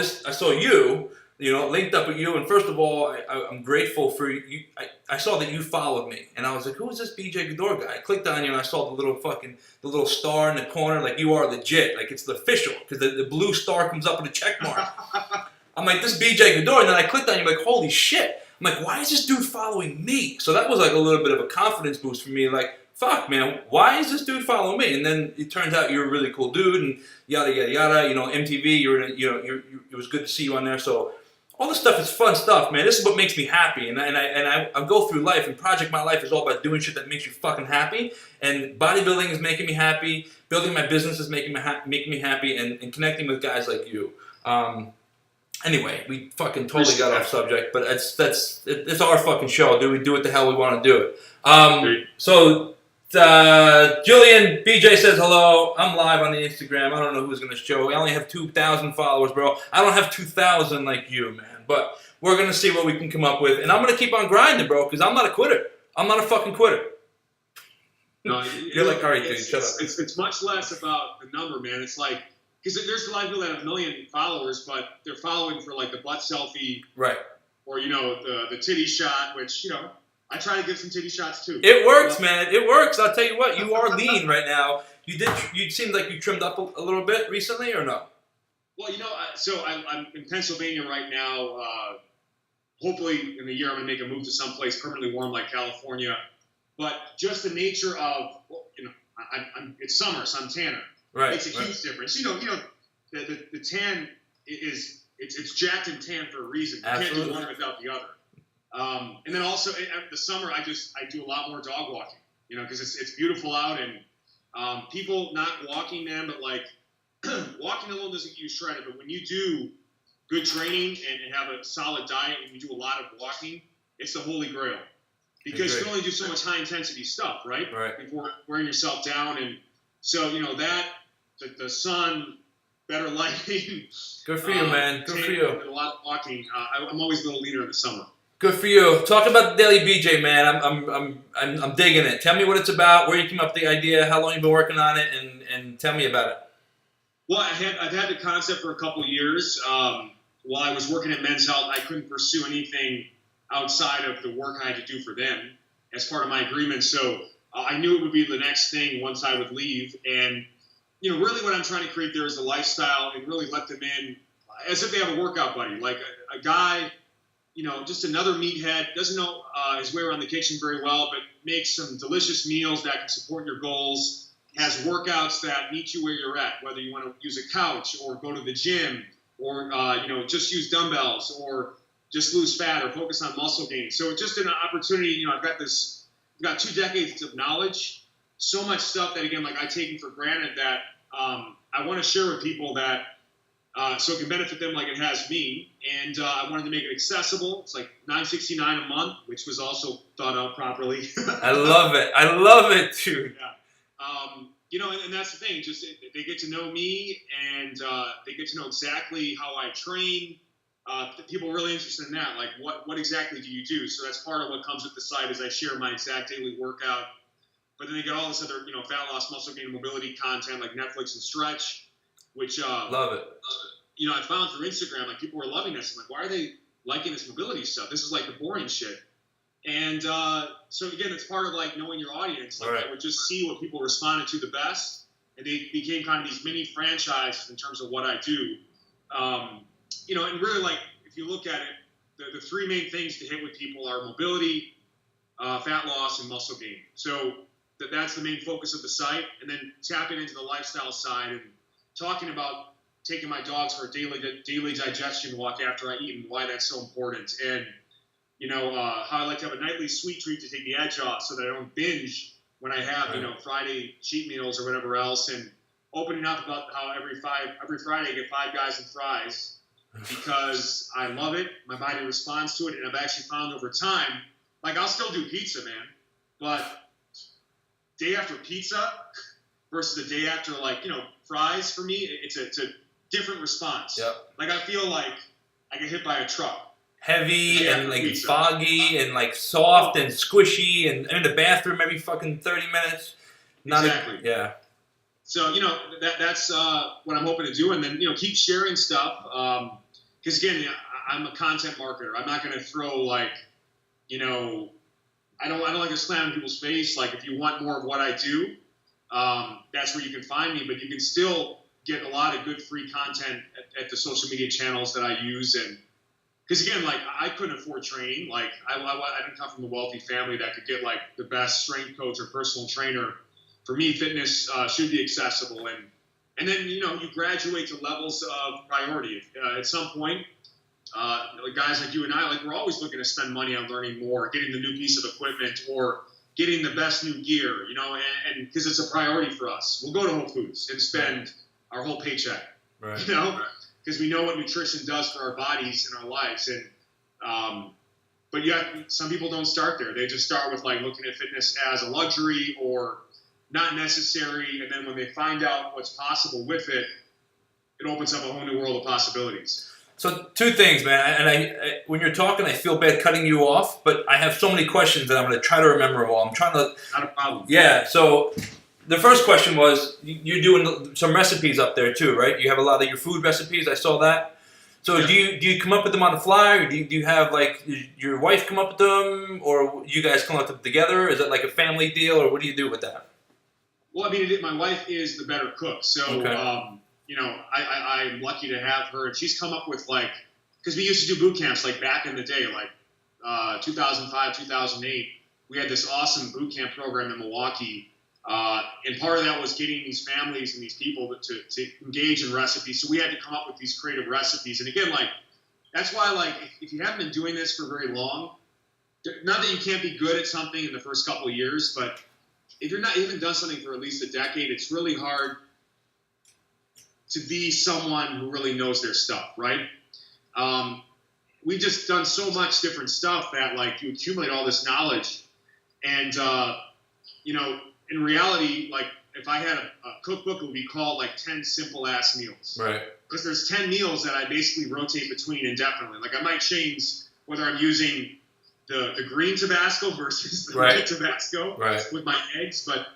[SPEAKER 1] you, linked up with you, and first of all, I'm grateful for you. I saw that you followed me, and I was like, who is this BJ Gaddour guy? I clicked on you, and I saw the little star in the corner, like you are legit, like it's the official, because the blue star comes up with a check mark. I'm like, this is BJ Gaddour, and then I clicked on you, like, holy shit. I'm like, why is this dude following me? So that was like a little bit of a confidence boost for me, like, fuck, man, why is this dude following me? And then it turns out you're a really cool dude, and yada, yada, yada. MTV, it was good to see you on there. So all this stuff is fun stuff, man. This is what makes me happy. And I go through life, and Project My Life is all about doing shit that makes you fucking happy. And bodybuilding is making me happy. Building my business is making me happy, and connecting with guys like you. Anyway, we fucking totally got off subject, but it's our fucking show, dude. We do what the hell we want to do it. Julian BJ says hello. I'm live on the Instagram. I don't know who's gonna show. I only have 2,000 followers, bro. I don't have 2,000 like you, man. But we're gonna see what we can come up with, and I'm gonna keep on grinding, bro, because I'm not a quitter. I'm not a fucking quitter.
[SPEAKER 2] No,
[SPEAKER 1] you're like, all right, dude, shut up.
[SPEAKER 2] It's much less about the number, man. It's like, because there's a lot of people that have 1 million followers, but they're following for like the butt selfie,
[SPEAKER 1] right? Or
[SPEAKER 2] the titty shot, which I try to give some titty shots too.
[SPEAKER 1] It works, man. It works. I'll tell you what. You are lean right now. You seemed like you trimmed up a little bit recently, or no?
[SPEAKER 2] Well, so I'm in Pennsylvania right now. Hopefully, in a year, I'm going to make a move to someplace permanently warm like California. But just the nature of, it's summer, so I'm tanner.
[SPEAKER 1] Right.
[SPEAKER 2] It makes a huge difference. The tan it's jacked and tan for a reason. You can't do one without the other. And then also in the summer, I do a lot more dog walking. Because it's beautiful out, and people not walking them, but like walking alone doesn't get you shredded. But when you do good training and have a solid diet and you do a lot of walking, it's the holy grail. Because you can only do so much high intensity stuff, right?
[SPEAKER 1] Right.
[SPEAKER 2] Before wearing yourself down, and so the sun, better lighting.
[SPEAKER 1] Good for you, man. Good for you.
[SPEAKER 2] And a lot of walking. I'm always a little leaner in the summer.
[SPEAKER 1] Good for you. Talk about the Daily BJ, man. I'm digging it. Tell me what it's about, where you came up with the idea, how long you've been working on it, and tell me about it.
[SPEAKER 2] Well, I've had the concept for a couple of years. While I was working at Men's Health, I couldn't pursue anything outside of the work I had to do for them as part of my agreement. So I knew it would be the next thing once I would leave. And, really what I'm trying to create there is a lifestyle and really let them in as if they have a workout buddy, like a guy, just another meathead, doesn't know his way around the kitchen very well, but makes some delicious meals that can support your goals, has workouts that meet you where you're at, whether you want to use a couch or go to the gym or, just use dumbbells or just lose fat or focus on muscle gain. So it's just an opportunity. I've got 2 decades of knowledge, so much stuff that, again, like I take it for granted that I want to share with people that, so it can benefit them like it has me. And I wanted to make it accessible. It's like $9.69 a month, which was also thought out properly.
[SPEAKER 1] I love it. I love it, dude.
[SPEAKER 2] Yeah. You know, and that's the thing. Just they get to know me, and they get to know exactly how I train. People are really interested in that. Like, what exactly do you do? So that's part of what comes with the site is I share my exact daily workout. But then they get all this other, you know, fat loss, muscle gain, mobility content like Netflix and Stretch, which
[SPEAKER 1] love it.
[SPEAKER 2] You know, I found through Instagram, like people were loving this. I'm like, why are they liking this mobility stuff? This is like the boring shit. And so again, it's part of like knowing your audience. Like, I would just see what people responded to the best, and they became kind of these mini franchises in terms of what I do. You know, and really like if you look at it, the three main things to hit with people are mobility, fat loss, and muscle gain. So that's the main focus of the site, and then tapping into the lifestyle side and talking about taking my dogs for a daily digestion walk after I eat and why that's so important, and you know how I like to have a nightly sweet treat to take the edge off so that I don't binge when I have you know Friday cheat meals or whatever else, and opening up about how every Friday I get 5 guys and fries because I love it, my body responds to it, and I've actually found over time, like I'll still do pizza, man, but day after pizza versus the day after, like, you know, fries, for me, it's a different response.
[SPEAKER 1] Yep.
[SPEAKER 2] Like, I feel like I get hit by a truck.
[SPEAKER 1] Heavy and, like, pizza. Foggy and, like, soft and squishy and in the bathroom every fucking 30 minutes.
[SPEAKER 2] Exactly.
[SPEAKER 1] Yeah.
[SPEAKER 2] So, you know, that's what I'm hoping to do. And then, you know, keep sharing stuff. Because, again, I'm a content marketer. I'm not going to throw, like, you know, I don't like to slam in people's face. Like, if you want more of what I do, that's where you can find me. But you can still get a lot of good free content at the social media channels that I use. And because, again, like, I couldn't afford training. Like, I didn't come from a wealthy family that could get, like, the best strength coach or personal trainer. For me, fitness should be accessible. And then, you know, you graduate to levels of priority. At some point, guys like you and I, like, we're always looking to spend money on learning more, getting the new piece of equipment, or getting the best new gear, you know, and because it's a priority for us. We'll go to Whole Foods and spend our whole paycheck, you know, because we know what nutrition does for our bodies and our lives. And but yet, some people don't start there. They just start with, like, looking at fitness as a luxury or not necessary, and then when they find out what's possible with it, it opens up a whole new world of possibilities.
[SPEAKER 1] So 2 things, man, and I when you're talking, I feel bad cutting you off, but I have so many questions that I'm going to try to remember them all. I'm trying to...
[SPEAKER 2] Not a problem.
[SPEAKER 1] Yeah, so the first question was, you're doing some recipes up there too, right? You have a lot of your food recipes, I saw that. So do you come up with them on the fly, or do you have, like, your wife come up with them, or you guys come up with them together? Is it like a family deal, or what do you do with that?
[SPEAKER 2] Well, I mean, my wife is the better cook, so...
[SPEAKER 1] Okay.
[SPEAKER 2] You know, I'm lucky to have her, and she's come up with, like, because we used to do boot camps, like, back in the day, like 2005, 2008. We had this awesome boot camp program in Milwaukee, and part of that was getting these families and these people to engage in recipes. So we had to come up with these creative recipes. And again, like, that's why, like, if you haven't been doing this for very long, not that you can't be good at something in the first couple of years, but if you haven't done something for at least a decade, it's really hard to be someone who really knows their stuff, right? We've just done so much different stuff that, like, you accumulate all this knowledge. And, you know, in reality, like, if I had a cookbook, it would be called, like, 10 simple-ass meals.
[SPEAKER 1] Right.
[SPEAKER 2] Because there's 10 meals that I basically rotate between indefinitely. Like, I might change whether I'm using the green Tabasco versus the red Tabasco with my eggs, but...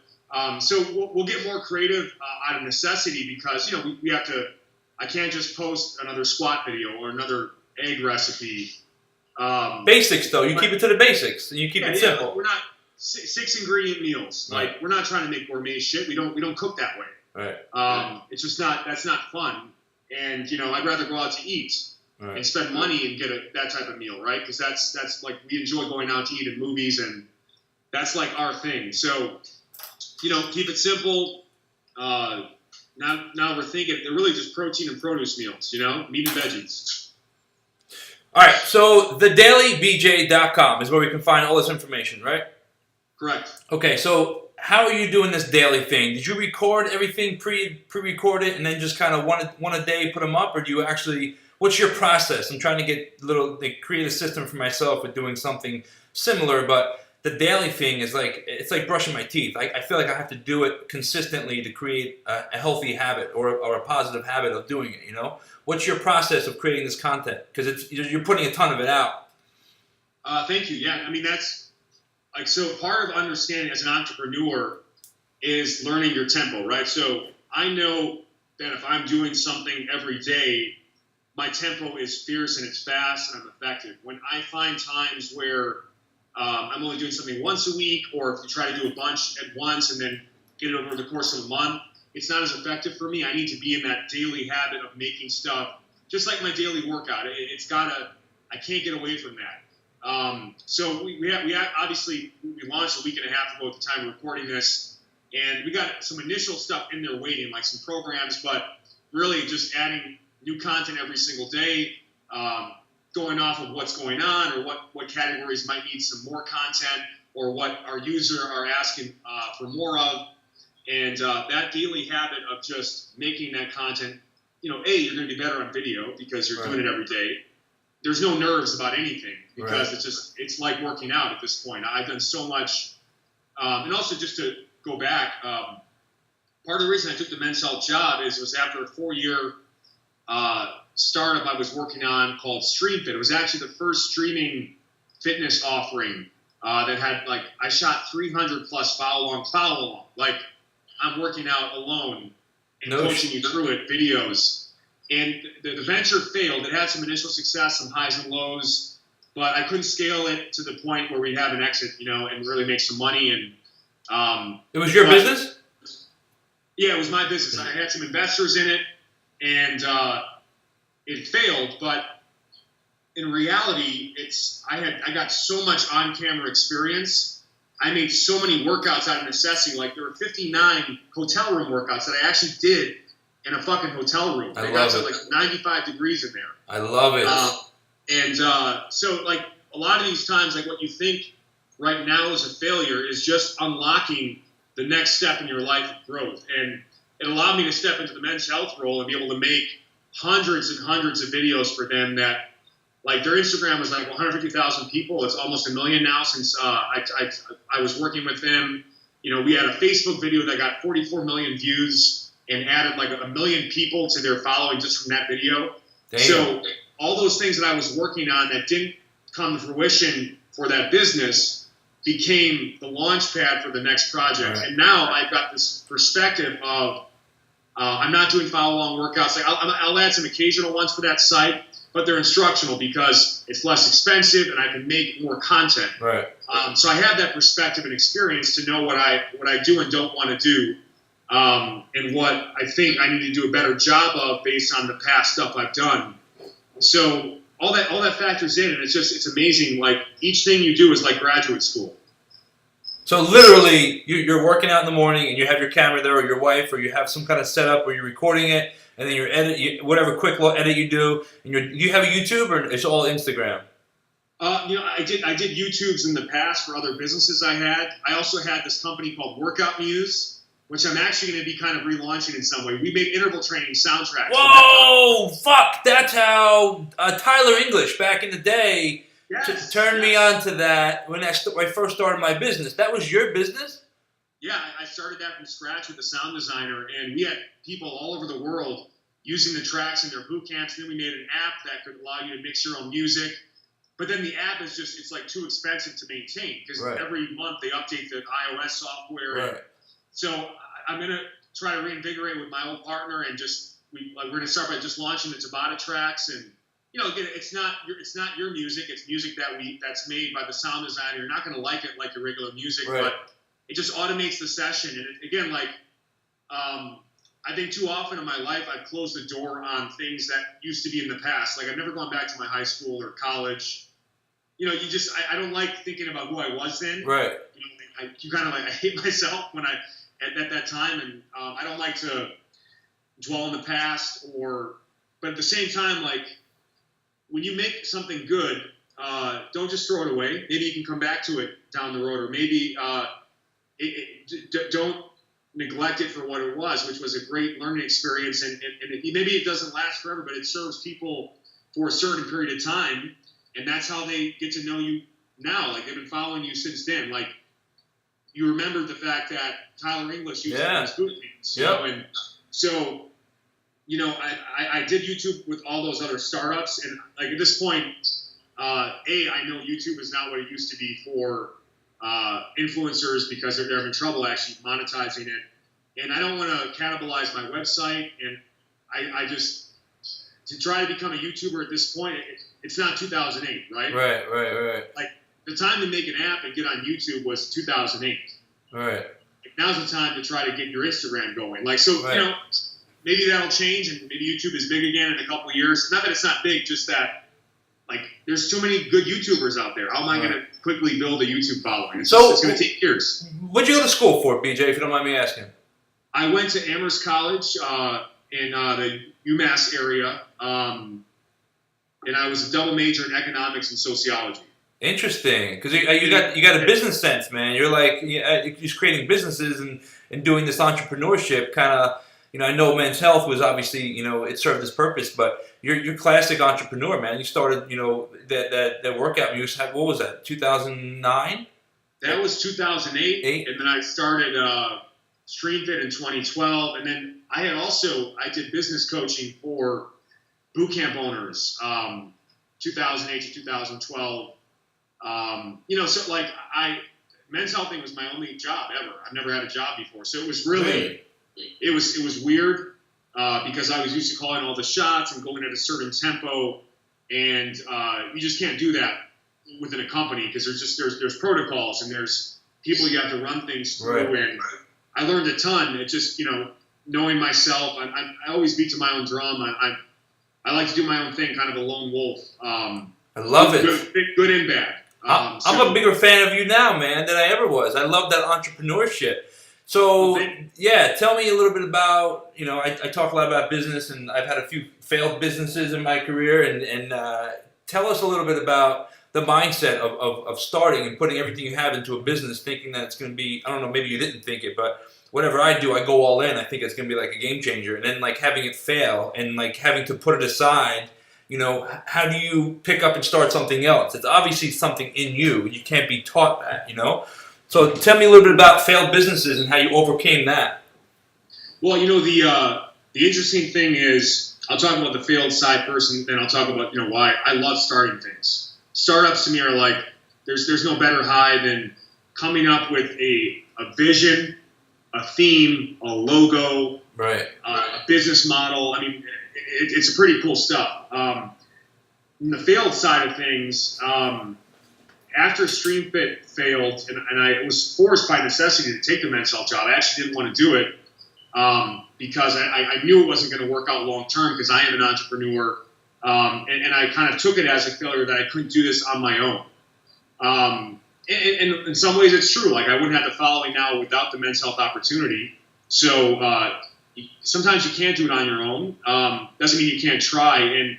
[SPEAKER 2] so we'll get more creative out of necessity because, you know, we have to, I can't just post another squat video or another egg recipe.
[SPEAKER 1] Basics, though. You keep it to the basics. You keep it simple.
[SPEAKER 2] Like, we're not 6 ingredient meals.
[SPEAKER 1] Right.
[SPEAKER 2] Like, we're not trying to make gourmet shit. We don't cook that way.
[SPEAKER 1] Right.
[SPEAKER 2] It's just that's not fun. And, you know, I'd rather go out to eat and spend money and get that type of meal, right? Because that's like, we enjoy going out to eat in movies, and that's like our thing. So, you know, keep it simple. Now we're thinking they're really just protein and produce meals, you know, meat and veggies.
[SPEAKER 1] All right, so thedailybj.com is where we can find all this information, right?
[SPEAKER 2] Correct.
[SPEAKER 1] Okay, so how are you doing this daily thing? Did you record everything pre-record it and then just kind of one a day put them up, or do you actually? What's your process? I'm trying to get create a system for myself with doing something similar, but the daily thing is it's like brushing my teeth. I feel like I have to do it consistently to create a healthy habit or a positive habit of doing it. What's your process of creating this content? Because you're putting a ton of it out.
[SPEAKER 2] Thank you. Yeah, I mean that's so part of understanding as an entrepreneur is learning your tempo, right? So I know that if I'm doing something every day, my tempo is fierce and it's fast and I'm effective. When I find times where I'm only doing something once a week, or if you try to do a bunch at once and then get it over the course of a month, it's not as effective for me. I need to be in that daily habit of making stuff, just like my daily workout. I can't get away from that. So we obviously we launched a week and a half ago at the time of recording this, and we got some initial stuff in there waiting, like some programs, but really just adding new content every single day, going off of what's going on or what categories might need some more content or what our users are asking for more of. And that daily habit of just making that content, you're going to be better on video because you're doing it every day. There's no nerves about anything because it's like working out at this point. I've done so much. And also just to go back, part of the reason I took the Men's Health job was after a 4-year startup I was working on called StreamFit. It was actually the first streaming fitness offering that had I shot 300 plus follow along. Like I'm working out alone and coaching you through it, videos. And the venture failed. It had some initial success, some highs and lows, but I couldn't scale it to the point where we'd have an exit, and really make some money. And
[SPEAKER 1] it was your business?
[SPEAKER 2] Yeah, it was my business. I had some investors in it, and it failed. But in reality, I got so much on-camera experience. I made so many workouts out of necessity. Like there were 59 hotel room workouts that I actually did in a fucking hotel room. I got to 95 degrees in there.
[SPEAKER 1] I love it.
[SPEAKER 2] So a lot of these times, what you think right now is a failure is just unlocking the next step in your life of growth. And it allowed me to step into the Men's Health role and be able to make hundreds and hundreds of videos for them that their Instagram was 150,000 people. It's almost 1 million now since I was working with them. We had a Facebook video that got 44 million views and added 1 million people to their following just from that video. Damn. So all those things that I was working on that didn't come to fruition for that business became the launch pad for the next project. Right. And now I've got this perspective of I'm not doing follow-along workouts. I'll add some occasional ones for that site, but they're instructional because it's less expensive and I can make more content.
[SPEAKER 1] Right.
[SPEAKER 2] So I have that perspective and experience to know what I do and don't want to do. And what I think I need to do a better job of based on the past stuff I've done. So all that factors in, and it's amazing. Each thing you do is like graduate school.
[SPEAKER 1] So literally, you're working out in the morning, and you have your camera there, or your wife, or you have some kind of setup where you're recording it, and then whatever quick little edit you do. And you have a YouTube, or it's all Instagram?
[SPEAKER 2] I did YouTubes in the past for other businesses I had. I also had this company called Workout Muse, which I'm actually going to be kind of relaunching in some way. We made interval training soundtracks.
[SPEAKER 1] Whoa, fuck! That's how Tyler English back in the day turned me on to that when I first started my business. That was your business?
[SPEAKER 2] Yeah, I started that from scratch with a sound designer, and we had people all over the world using the tracks in their boot camps. Then we made an app that could allow you to mix your own music. But then the app is it's too expensive to maintain because every month they update the iOS software. Right. So I'm going to try to reinvigorate with my old partner and we're going to start by just launching the Tabata tracks. And, again, it's not your music. It's music that's made by the sound designer. You're not going to like it like your regular music, but it just automates the session. And again, I think too often in my life, I've closed the door on things that used to be in the past. I've never gone back to my high school or college. I don't like thinking about who I was then. Right. I hate myself when at that time, and I don't like to dwell in the past but at the same time, when you make something good, don't just throw it away. Maybe you can come back to it down the road, or maybe don't neglect it for what it was, which was a great learning experience. And maybe it doesn't last forever, but it serves people for a certain period of time. And that's how they get to know you now. Like, they've been following you since then. Like, you remember the fact that Tyler English used to do boot camps. And so, I did YouTube with all those other startups. And, like, at this point, I know YouTube is not what it used to be for influencers, because they're having trouble actually monetizing it. And I don't want to cannibalize my website. And I just, to try to become a YouTuber at this point, it's not 2008, right?
[SPEAKER 1] Right.
[SPEAKER 2] Like, the time to make an app and get on YouTube was 2008.
[SPEAKER 1] Right.
[SPEAKER 2] Now's the time to try to get your Instagram going. Like, so, maybe that'll change, and maybe YouTube is big again in a couple of years. Not that it's not big, just that, like, there's too many good YouTubers out there. How am I going to quickly build a YouTube following? It's going to take years.
[SPEAKER 1] What'd you go to school for, BJ, if you don't mind me asking?
[SPEAKER 2] I went to Amherst College in the UMass area, and I was a double major in economics and sociology.
[SPEAKER 1] Interesting, because you got a business sense, man. You're like you're just creating businesses and doing this entrepreneurship kind of. I know Men's Health was obviously it served its purpose, but you're classic entrepreneur, man. You started that workout. You had, what was that, 2009?
[SPEAKER 2] That was 2008, and then I started StreamFit in 2012, and then I did business coaching for boot camp owners, 2008 to 2012. So like Men's Health thing was my only job ever. I've never had a job before, so it was really, it was weird because I was used to calling all the shots and going at a certain tempo, and you just can't do that within a company because there's protocols and there's people you have to run things through. And I learned a ton. It just knowing myself. I always beat to my own drum. I like to do my own thing, kind of a lone wolf. I
[SPEAKER 1] love it.
[SPEAKER 2] Good and bad.
[SPEAKER 1] I'm a bigger fan of you now, man, than I ever was. I love that entrepreneurship. So, tell me a little bit about, I talk a lot about business, and I've had a few failed businesses in my career, and tell us a little bit about the mindset of starting and putting everything you have into a business, thinking that it's going to be, I don't know, maybe you didn't think it, but whatever I do, I go all in. I think it's going to be like a game changer. And then like having it fail and like having to put it aside, how do you pick up and start something else? It's obviously something in you. You can't be taught that, So tell me a little bit about failed businesses and how you overcame that.
[SPEAKER 2] Well, the interesting thing is, I'll talk about the failed side first, and then I'll talk about, why I love starting things. Startups to me are like, there's no better high than coming up with a vision, a theme, a logo, a business model. I mean, it's a pretty cool stuff. The failed side of things, after StreamFit failed, and I was forced by necessity to take the Men's Health job. I actually didn't want to do it because I knew it wasn't going to work out long term because I am an entrepreneur, and I kind of took it as a failure that I couldn't do this on my own. And in some ways, it's true. Like, I wouldn't have the following now without the Men's Health opportunity. So sometimes you can't do it on your own. Doesn't mean you can't try. And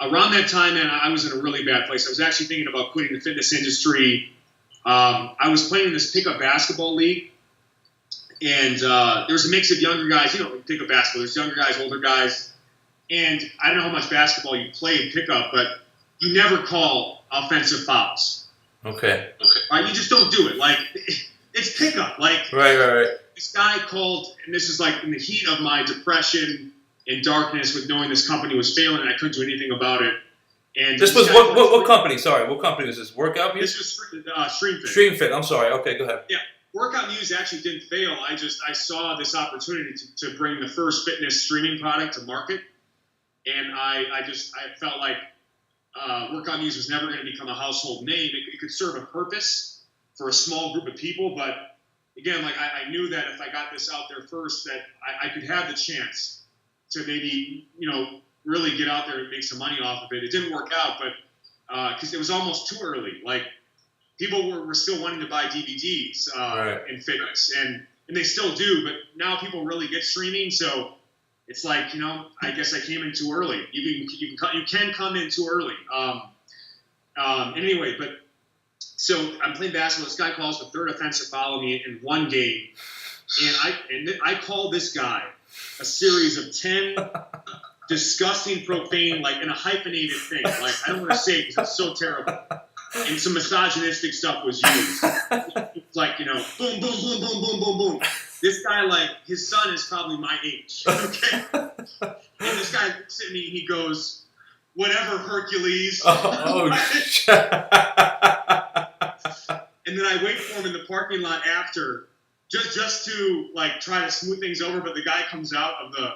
[SPEAKER 2] around that time, man, I was in a really bad place. I was actually thinking about quitting the fitness industry. I was playing in this pickup basketball league, and there was a mix of younger guys. Pickup basketball. There's younger guys, older guys. And I don't know how much basketball you played pickup, but you never call offensive fouls.
[SPEAKER 1] Okay.
[SPEAKER 2] Right? You just don't do it. Like, it's pickup. Like,
[SPEAKER 1] right.
[SPEAKER 2] This guy called, and this is like in the heat of my depression and darkness with knowing this company was failing and I couldn't do anything about it. And
[SPEAKER 1] this was what company? Sorry, what company was this? Workout Muse?
[SPEAKER 2] This was StreamFit.
[SPEAKER 1] StreamFit. I'm sorry. Okay, go ahead.
[SPEAKER 2] Yeah, Workout Muse actually didn't fail. I saw this opportunity to bring the first fitness streaming product to market, and I felt like Workout Muse was never going to become a household name. It could serve a purpose for a small group of people, but again, like I knew that if I got this out there first, that I could have the chance to maybe, really get out there and make some money off of it. It didn't work out, but because it was almost too early. Like, people were still wanting to buy DVDs in fitness, and they still do, but now people really get streaming, so it's like, I guess I came in too early. You can come in too early. Anyway, but So I'm playing basketball. This guy calls the third offensive foul on me in one game, and I call this guy a series of 10 disgusting, profane, like in a hyphenated thing. Like I don't want to say it because it's so terrible. And some misogynistic stuff was used. It's like, you know, boom, boom, boom, boom, boom, boom, boom. This guy, like, his son is probably my age. Okay? And this guy looks at me and he goes, "Whatever, Hercules."
[SPEAKER 1] Shit.
[SPEAKER 2] And then I wait for him in the parking lot after, just to like try to smooth things over. But the guy comes out of the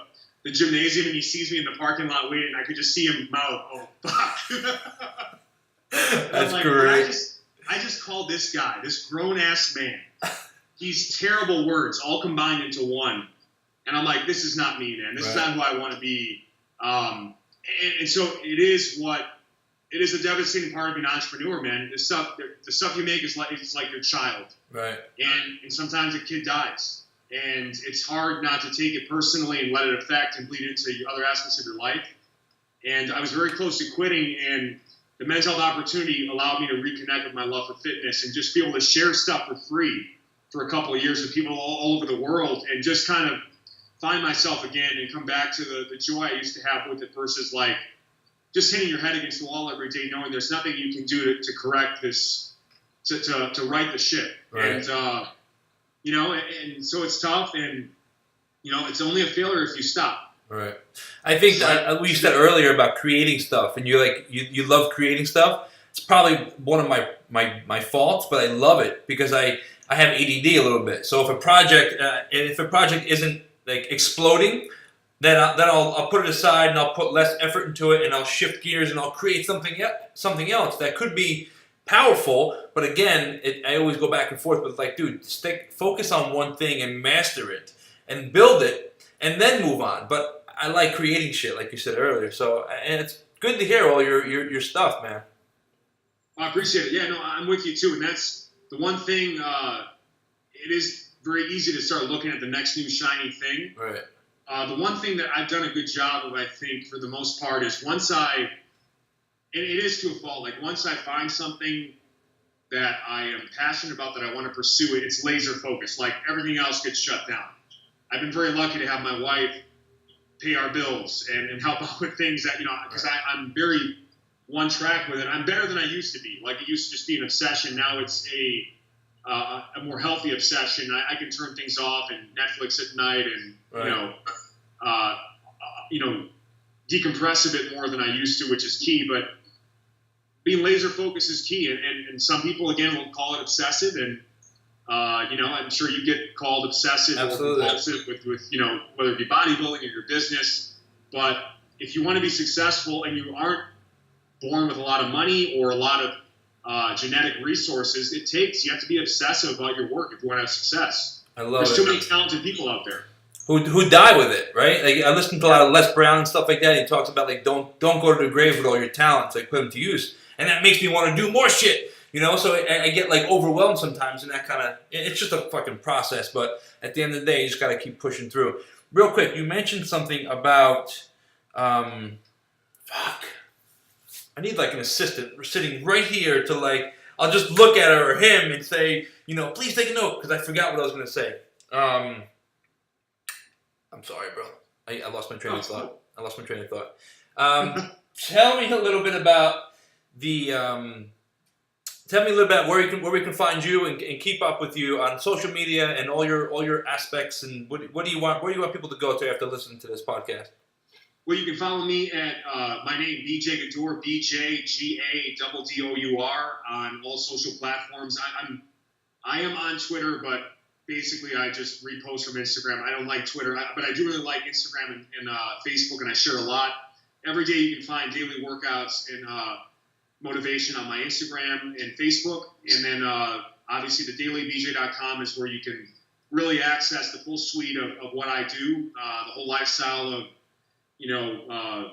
[SPEAKER 2] gymnasium and he sees me in the parking lot waiting. I could just see him mouth, "Oh fuck."
[SPEAKER 1] That's
[SPEAKER 2] like,
[SPEAKER 1] great.
[SPEAKER 2] I just called this guy, this grown ass man, these terrible words all combined into one. And I'm like, this is not me, man. This is not who I want to be. And so it is a devastating part of being an entrepreneur, man. The stuff you make is like your child.
[SPEAKER 1] Right.
[SPEAKER 2] And sometimes a kid dies. And it's hard not to take it personally and let it affect and bleed into other aspects of your life. And I was very close to quitting, and the men's health opportunity allowed me to reconnect with my love for fitness and just be able to share stuff for free for a couple of years with people all over the world, and just kind of find myself again and come back to the joy I used to have with it versus like just hitting your head against the wall every day knowing there's nothing you can do to correct this, to right the ship. Right. And, you know, and so it's tough, and, you know, it's only a failure if you stop.
[SPEAKER 1] Right. I think that we said earlier about creating stuff, and you love creating stuff. It's probably one of my faults, but I love it because I have ADD a little bit. So if a project isn't like exploding, then I'll put it aside and I'll put less effort into it, and I'll shift gears and I'll create something else that could be powerful. But again, I always go back and forth with like, dude, focus on one thing and master it and build it, and then move on. But I like creating shit, like you said earlier. So, and it's good to hear all your stuff, man.
[SPEAKER 2] I appreciate it. Yeah, no, I'm with you too. And that's the one thing. It is very easy to start looking at the next new shiny thing.
[SPEAKER 1] Right.
[SPEAKER 2] The one thing that I've done a good job of, I think, for the most part, is and it is to a fault. Like once I find something that I am passionate about, that I want to pursue it, it's laser focused. Like everything else gets shut down. I've been very lucky to have my wife pay our bills and help out with things that, you know, because I'm very one track with it. I'm better than I used to be. Like it used to just be an obsession. Now it's a more healthy obsession. I can turn things off and Netflix at night and, you know, decompress a bit more than I used to, which is key. But being laser focused is key. And some people, again, will call it obsessive. And, you know, I'm sure you get called obsessive or compulsive with, you know, whether it be bodybuilding or your business. But if you want to be successful and you aren't born with a lot of money or a lot of genetic resources, you have to be obsessive about your work if you want to have success.
[SPEAKER 1] I love
[SPEAKER 2] There's too many talented people out there
[SPEAKER 1] who die with it, right? Like I listen to a lot of Les Brown and stuff like that. He talks about like don't go to the grave with all your talents, like put them to use, and that makes me want to do more shit. You know, so I get like overwhelmed sometimes, and that kind of, it's just a fucking process. But at the end of the day, you just got to keep pushing through. Real quick, you mentioned something about, I need like an assistant sitting right here to like, I'll just look at her or him and say, you know, please take a note, because I forgot what I was going to say. I'm sorry, bro. I lost my train of thought. Tell me a little bit about tell me a little about where we can find you and keep up with you on social media and all your aspects, and what do you want? Where do you want people to go to after listening to this podcast?
[SPEAKER 2] Well, you can follow me at my name, BJ Gaddour, BJGADDOUR, on all social platforms. I am on Twitter, but basically I just repost from Instagram. I don't like Twitter, but I do really like Instagram and Facebook, and I share a lot. Every day you can find daily workouts and motivation on my Instagram and Facebook. And then obviously the dailybj.com is where you can really access the full suite of what I do, the whole lifestyle of, you know,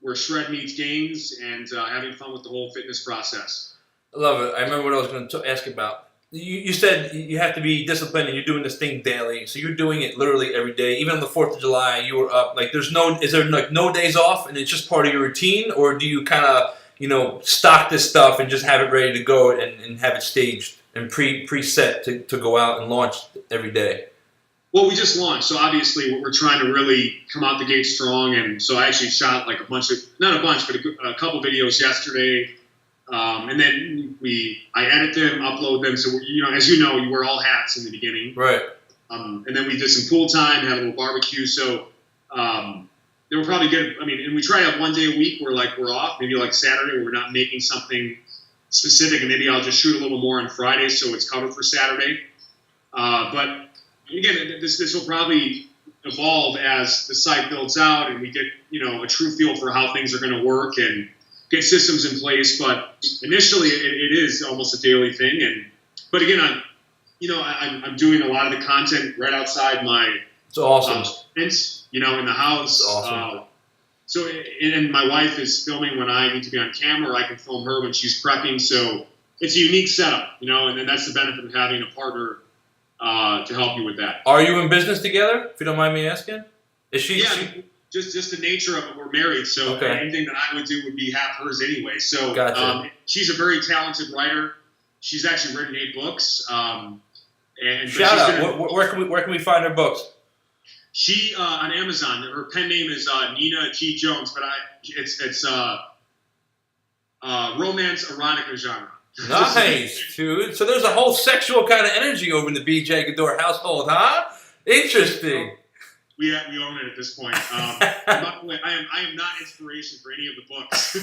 [SPEAKER 2] where shred meets gains, and having fun with the whole fitness process.
[SPEAKER 1] I love it. I remember what I was going to ask about. You said you have to be disciplined, and you're doing this thing daily. So you're doing it literally every day. Even on the 4th of July, you were up. Like, is there like no days off, and it's just part of your routine, or do you kind of, stock this stuff and just have it ready to go and have it staged and preset to go out and launch every day?
[SPEAKER 2] Well, we just launched, so obviously we're trying to really come out the gate strong, and so I actually shot like not a bunch, but a couple videos yesterday, and then I edit them, upload them, so as you know, you wear all hats in the beginning,
[SPEAKER 1] right?
[SPEAKER 2] And then we did some pool time, had a little barbecue, so they were probably good. I mean, and we try to have one day a week where we're off, maybe like Saturday where we're not making something specific, and maybe I'll just shoot a little more on Friday so it's covered for Saturday, but. Again, this will probably evolve as the site builds out and we get a true feel for how things are going to work and get systems in place. But initially, it is almost a daily thing. But again, I'm doing a lot of the content right outside my
[SPEAKER 1] it's awesome.
[SPEAKER 2] In the house.
[SPEAKER 1] It's awesome.
[SPEAKER 2] And my wife is filming when I need to be on camera. I can film her when she's prepping. So it's a unique setup, and then that's the benefit of having a partner. To help you with that.
[SPEAKER 1] Are you in business together, if you don't mind me asking? Is she?
[SPEAKER 2] Yeah, just the nature of it. We're married, so anything that I would do would be half hers anyway. So
[SPEAKER 1] gotcha.
[SPEAKER 2] She's a very talented writer. She's actually written 8 books. And
[SPEAKER 1] shout out. Where can we find her books?
[SPEAKER 2] She on Amazon. Her pen name is Nina G. Jones, but it's romance erotica genre.
[SPEAKER 1] Nice, dude. So there's a whole sexual kind of energy over in the BJ Gaddour household, huh? Interesting.
[SPEAKER 2] We own it at this point. I am not inspiration for any of the books.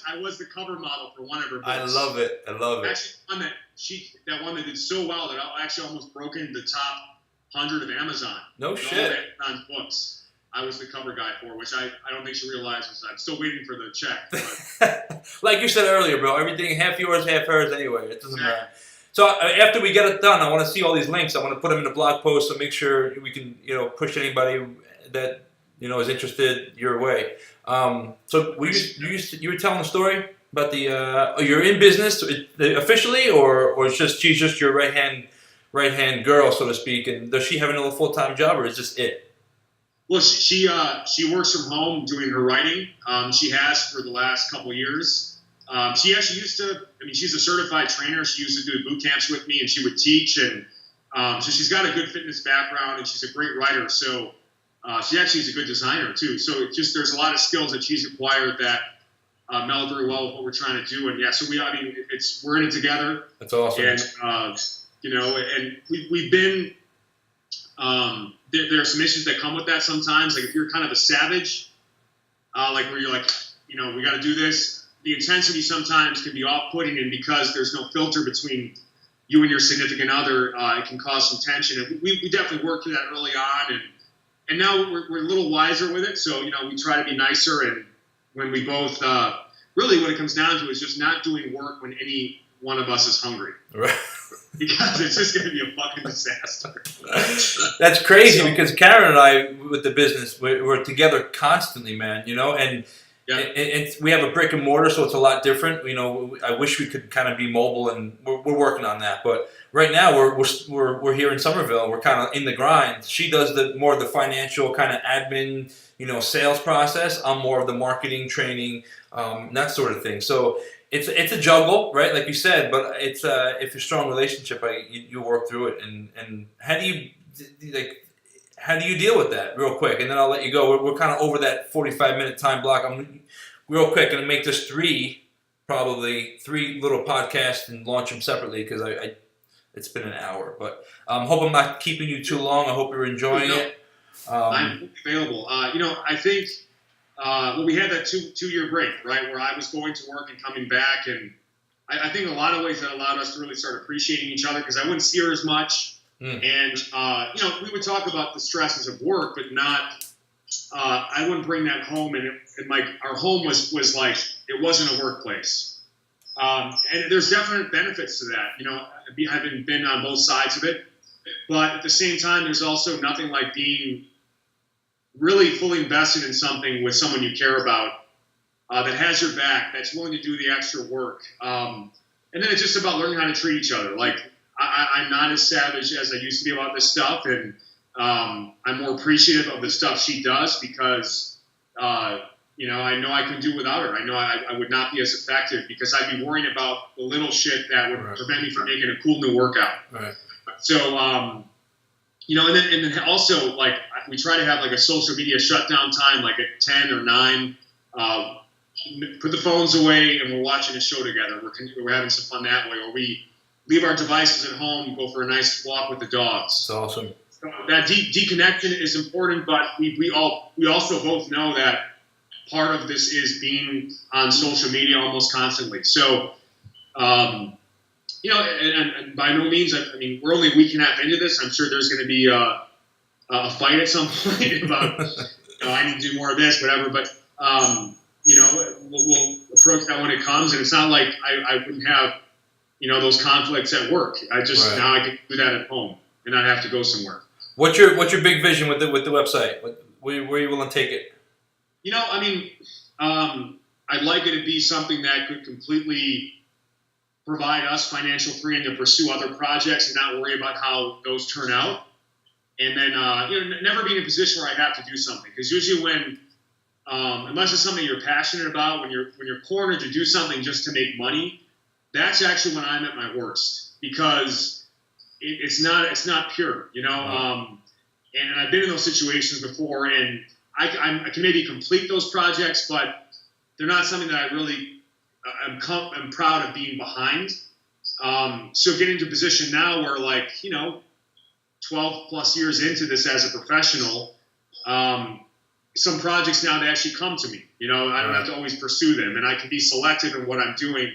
[SPEAKER 2] I was the cover model for one of her books.
[SPEAKER 1] I love it.
[SPEAKER 2] Actually, that one that did so well that I actually almost broke into the top 100 of Amazon.
[SPEAKER 1] No shit.
[SPEAKER 2] All Amazon's books. I was the cover guy for, which I don't think she realizes. I'm still waiting for the check. But.
[SPEAKER 1] Like you said earlier, bro, everything half yours, half hers anyway. It doesn't matter. So after we get it done, I want to see all these links. I want to put them in the blog post so make sure we can, push anybody that, is interested your way. So you were telling a story about you're in business officially or she's just your right hand girl, so to speak, and does she have another full-time job or is this it?
[SPEAKER 2] Well, she works from home doing her writing. She has for the last couple of years. She actually used to. She's a certified trainer. She used to do boot camps with me, and she would teach. And so she's got a good fitness background, and she's a great writer. So she actually is a good designer too. So there's a lot of skills that she's acquired that meld very well with what we're trying to do. And yeah, so we're in it together.
[SPEAKER 1] That's awesome.
[SPEAKER 2] And and we've been. There are some issues that come with that sometimes. Like if you're kind of a savage, like where you're like, we got to do this. The intensity sometimes can be off-putting, and because there's no filter between you and your significant other, it can cause some tension. And we definitely worked through that early on, and now we're a little wiser with it. So we try to be nicer, and when we both really what it comes down to is just not doing work when any one of us is hungry.
[SPEAKER 1] Right.
[SPEAKER 2] Because it's just going to be a fucking disaster.
[SPEAKER 1] That's crazy because Karen and I, with the business, we're together constantly, man, and we have a brick and mortar, so it's a lot different. I wish we could kind of be mobile, and we're working on that. But right now, we're here in Somerville. We're kind of in the grind. She does more of the financial kind of admin, sales process. I'm more of the marketing, training, that sort of thing. So it's a juggle, right? Like you said, but it's if you're a strong relationship, you work through it. And how do you deal with that real quick? And then I'll let you go. We're kind of over that 45-minute time block. I'm real quick going to make this probably three little podcasts and launch them separately because it's been an hour. But hope I'm not keeping you too long. I hope you're enjoying it.
[SPEAKER 2] I'm available. I think we had that two-year break, right, where I was going to work and coming back. And I think in a lot of ways that allowed us to really start appreciating each other because I wouldn't see her as much. And, we would talk about the stresses of work, but not, I wouldn't bring that home. And our home was like, it wasn't a workplace. And there's definite benefits to that. Having been on both sides of it. But at the same time, there's also nothing like being really fully invested in something with someone you care about that has your back, that's willing to do the extra work. And then it's just about learning how to treat each other. Like, I'm not as savage as I used to be about this stuff, and I'm more appreciative of the stuff she does because, I know I can do without her. I know I would not be as effective because I'd be worrying about the little shit that would prevent me from making a cool new workout.
[SPEAKER 1] Right.
[SPEAKER 2] So, and then also, like, we try to have, like, a social media shutdown time, like at 10 or 9. Put the phones away, and we're watching a show together. We're having some fun that way. Or we leave our devices at home, go for a nice walk with the dogs.
[SPEAKER 1] That's awesome.
[SPEAKER 2] So that deconnection is important, but we also both know that part of this is being on social media almost constantly. So, and by no means, I mean, we're only a week and a half into this. I'm sure there's going to be a fight at some point about, I need to do more of this, whatever. But, we'll approach that when it comes. And it's not like I wouldn't have, those conflicts at work. Now I can do that at home and not have to go somewhere.
[SPEAKER 1] What's your big vision with the website? Where are you willing to take it?
[SPEAKER 2] I'd like it to be something that could completely provide us financial freedom to pursue other projects and not worry about how those turn out. And then, never be in a position where I have to do something. Because usually when, unless it's something you're passionate about, when you're cornered to do something just to make money, that's actually when I'm at my worst. Because it's not pure, and I've been in those situations before, and I can maybe complete those projects, but they're not something that I really am proud of being behind. So getting to a position now where, 12 plus years into this as a professional, some projects now they actually come to me. I don't have to always pursue them, and I can be selective in what I'm doing.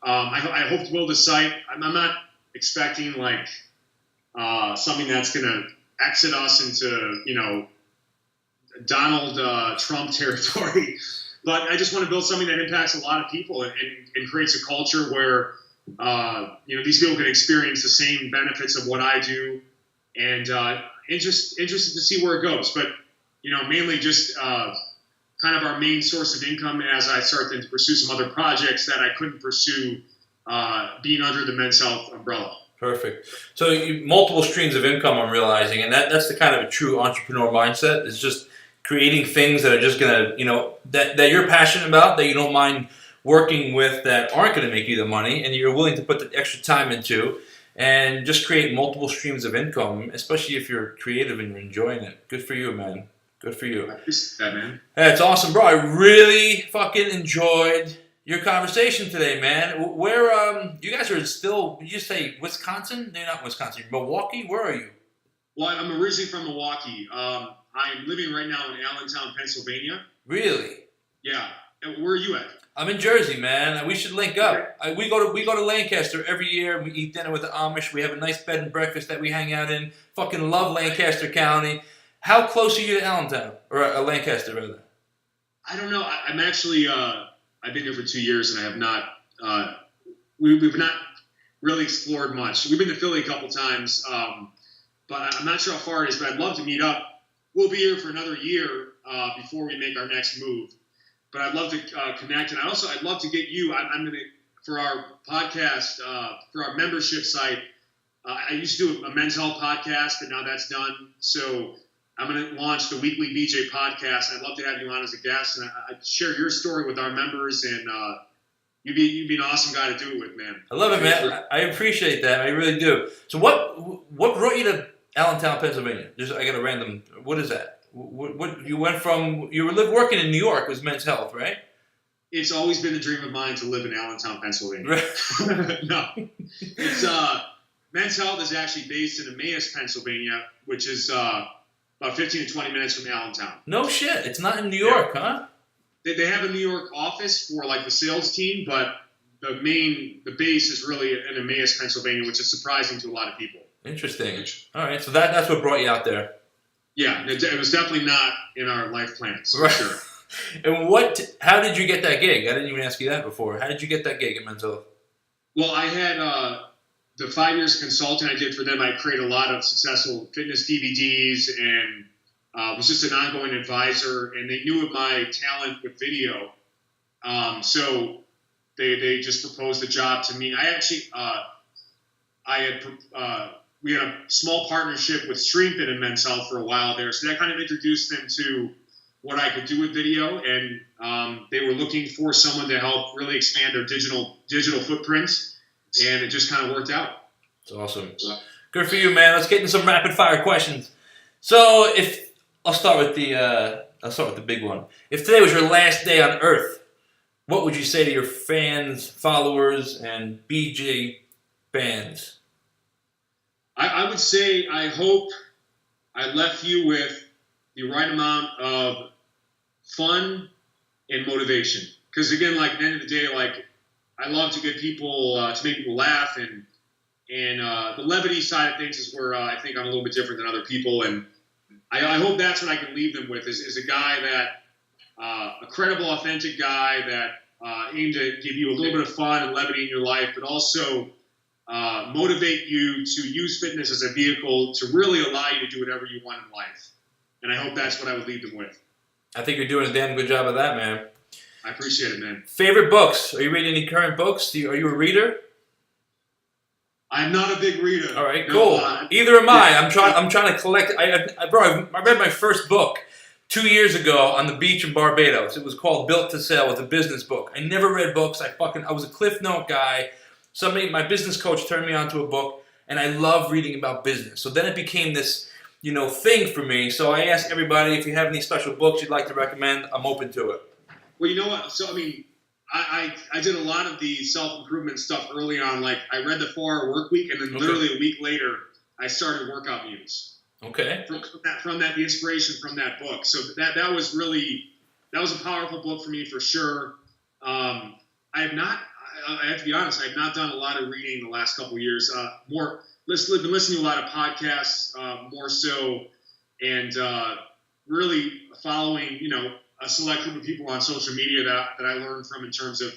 [SPEAKER 2] I hope to build a site. I'm not expecting something that's going to exit us into, Donald Trump territory. But I just want to build something that impacts a lot of people and creates a culture where, these people can experience the same benefits of what I do, and interested to see where it goes. But, mainly just kind of our main source of income as I start to pursue some other projects that I couldn't pursue being under the Men's Health umbrella.
[SPEAKER 1] Perfect. So multiple streams of income, I'm realizing, and that's the kind of a true entrepreneur mindset. Is just creating things that are just gonna, that you're passionate about, that you don't mind working with, that aren't going to make you the money, and you're willing to put the extra time into, and just create multiple streams of income, especially if you're creative and you're enjoying it. Good for you, man. Good for you.
[SPEAKER 2] I appreciate that, man.
[SPEAKER 1] That's awesome, bro. I really fucking enjoyed your conversation today, man. Where you guys are still? Did you say Wisconsin? No, not Wisconsin. Milwaukee. Where are you?
[SPEAKER 2] Well, I'm originally from Milwaukee. I'm living right now in Allentown, Pennsylvania.
[SPEAKER 1] Really?
[SPEAKER 2] Yeah. And where are you at?
[SPEAKER 1] I'm in Jersey, man. We should link up. We go to Lancaster every year. We eat dinner with the Amish. We have a nice bed and breakfast that we hang out in. Fucking love Lancaster County. How close are you to Allentown or Lancaster, rather?
[SPEAKER 2] I don't know. I'm actually. I've been here for 2 years, and I have not. We've not really explored much. We've been to Philly a couple times, but I'm not sure how far it is. But I'd love to meet up. We'll be here for another year before we make our next move. But I'd love to connect, and I'd love to get you. I'm going to, for our podcast, for our membership site. I used to do a men's health podcast, but now that's done. So I'm going to launch the weekly BJ podcast. I'd love to have you on as a guest, and I'd share your story with our members, and you'd be an awesome guy to do it with, man.
[SPEAKER 1] I love it, man. I appreciate that. I really do. So what brought you to Allentown, Pennsylvania? I got a random. What is that? What you went from? You were working in New York was Men's Health, right?
[SPEAKER 2] It's always been a dream of mine to live in Allentown, Pennsylvania.
[SPEAKER 1] Right.
[SPEAKER 2] No, it's Men's Health is actually based in Emmaus, Pennsylvania, which is about 15 to 20 minutes from Allentown.
[SPEAKER 1] No shit, it's not in New York, huh?
[SPEAKER 2] They have a New York office for the sales team, but the base is really in Emmaus, Pennsylvania, which is surprising to a lot of people.
[SPEAKER 1] Interesting. All right, so that's what brought you out there.
[SPEAKER 2] Yeah, it was definitely not in our life plans, for
[SPEAKER 1] right.
[SPEAKER 2] sure.
[SPEAKER 1] And how did you get that gig? I didn't even ask you that before. How did you get that gig at Men's Health?
[SPEAKER 2] Well, I had the 5 years of consulting I did for them. I created a lot of successful fitness DVDs and was just an ongoing advisor. And they knew of my talent with video, so they just proposed the job to me. I actually we had a small partnership with StreamFit and Men's Health for a while there, so that kind of introduced them to what I could do with video, and they were looking for someone to help really expand their digital footprint, and it just kind of worked out.
[SPEAKER 1] It's awesome. Good for you, man. Let's get into some rapid fire questions. So I'll start with the big one. If today was your last day on Earth, what would you say to your fans, followers, and BJ fans?
[SPEAKER 2] I would say I hope I left you with the right amount of fun and motivation. Because again, like at the end of the day, like I love to get people to make people laugh, and the levity side of things is where I think I'm a little bit different than other people, and I hope that's what I can leave them with is a guy that a credible, authentic guy that aimed to give you a little bit of fun and levity in your life, but also motivate you to use fitness as a vehicle to really allow you to do whatever you want in life. And I hope that's what I would leave them with.
[SPEAKER 1] I think you're doing a damn good job of that, man.
[SPEAKER 2] I appreciate it, man.
[SPEAKER 1] Favorite books? Are you reading any current books? Are you a reader?
[SPEAKER 2] I'm not a big reader.
[SPEAKER 1] All right, cool. Either am I. I'm trying to collect. I read my first book 2 years ago on the beach in Barbados. It was called Built to Sell. It's a business book. I never read books. I was a Cliff Note guy. My business coach turned me onto a book, and I love reading about business. So then it became this, thing for me. So I asked everybody if you have any special books you'd like to recommend. I'm open to it.
[SPEAKER 2] Well, you know what? So, I mean, I did a lot of the self-improvement stuff early on. Like, I read the 4-Hour Work Week, and then literally a week later, I started Workout Muse.
[SPEAKER 1] Okay.
[SPEAKER 2] From that, the inspiration from that book. So that was a powerful book for me for sure. I have to be honest, I have not done a lot of reading the last couple of years. Been listening to a lot of podcasts, more so, and really following, a select group of people on social media that I learned from in terms of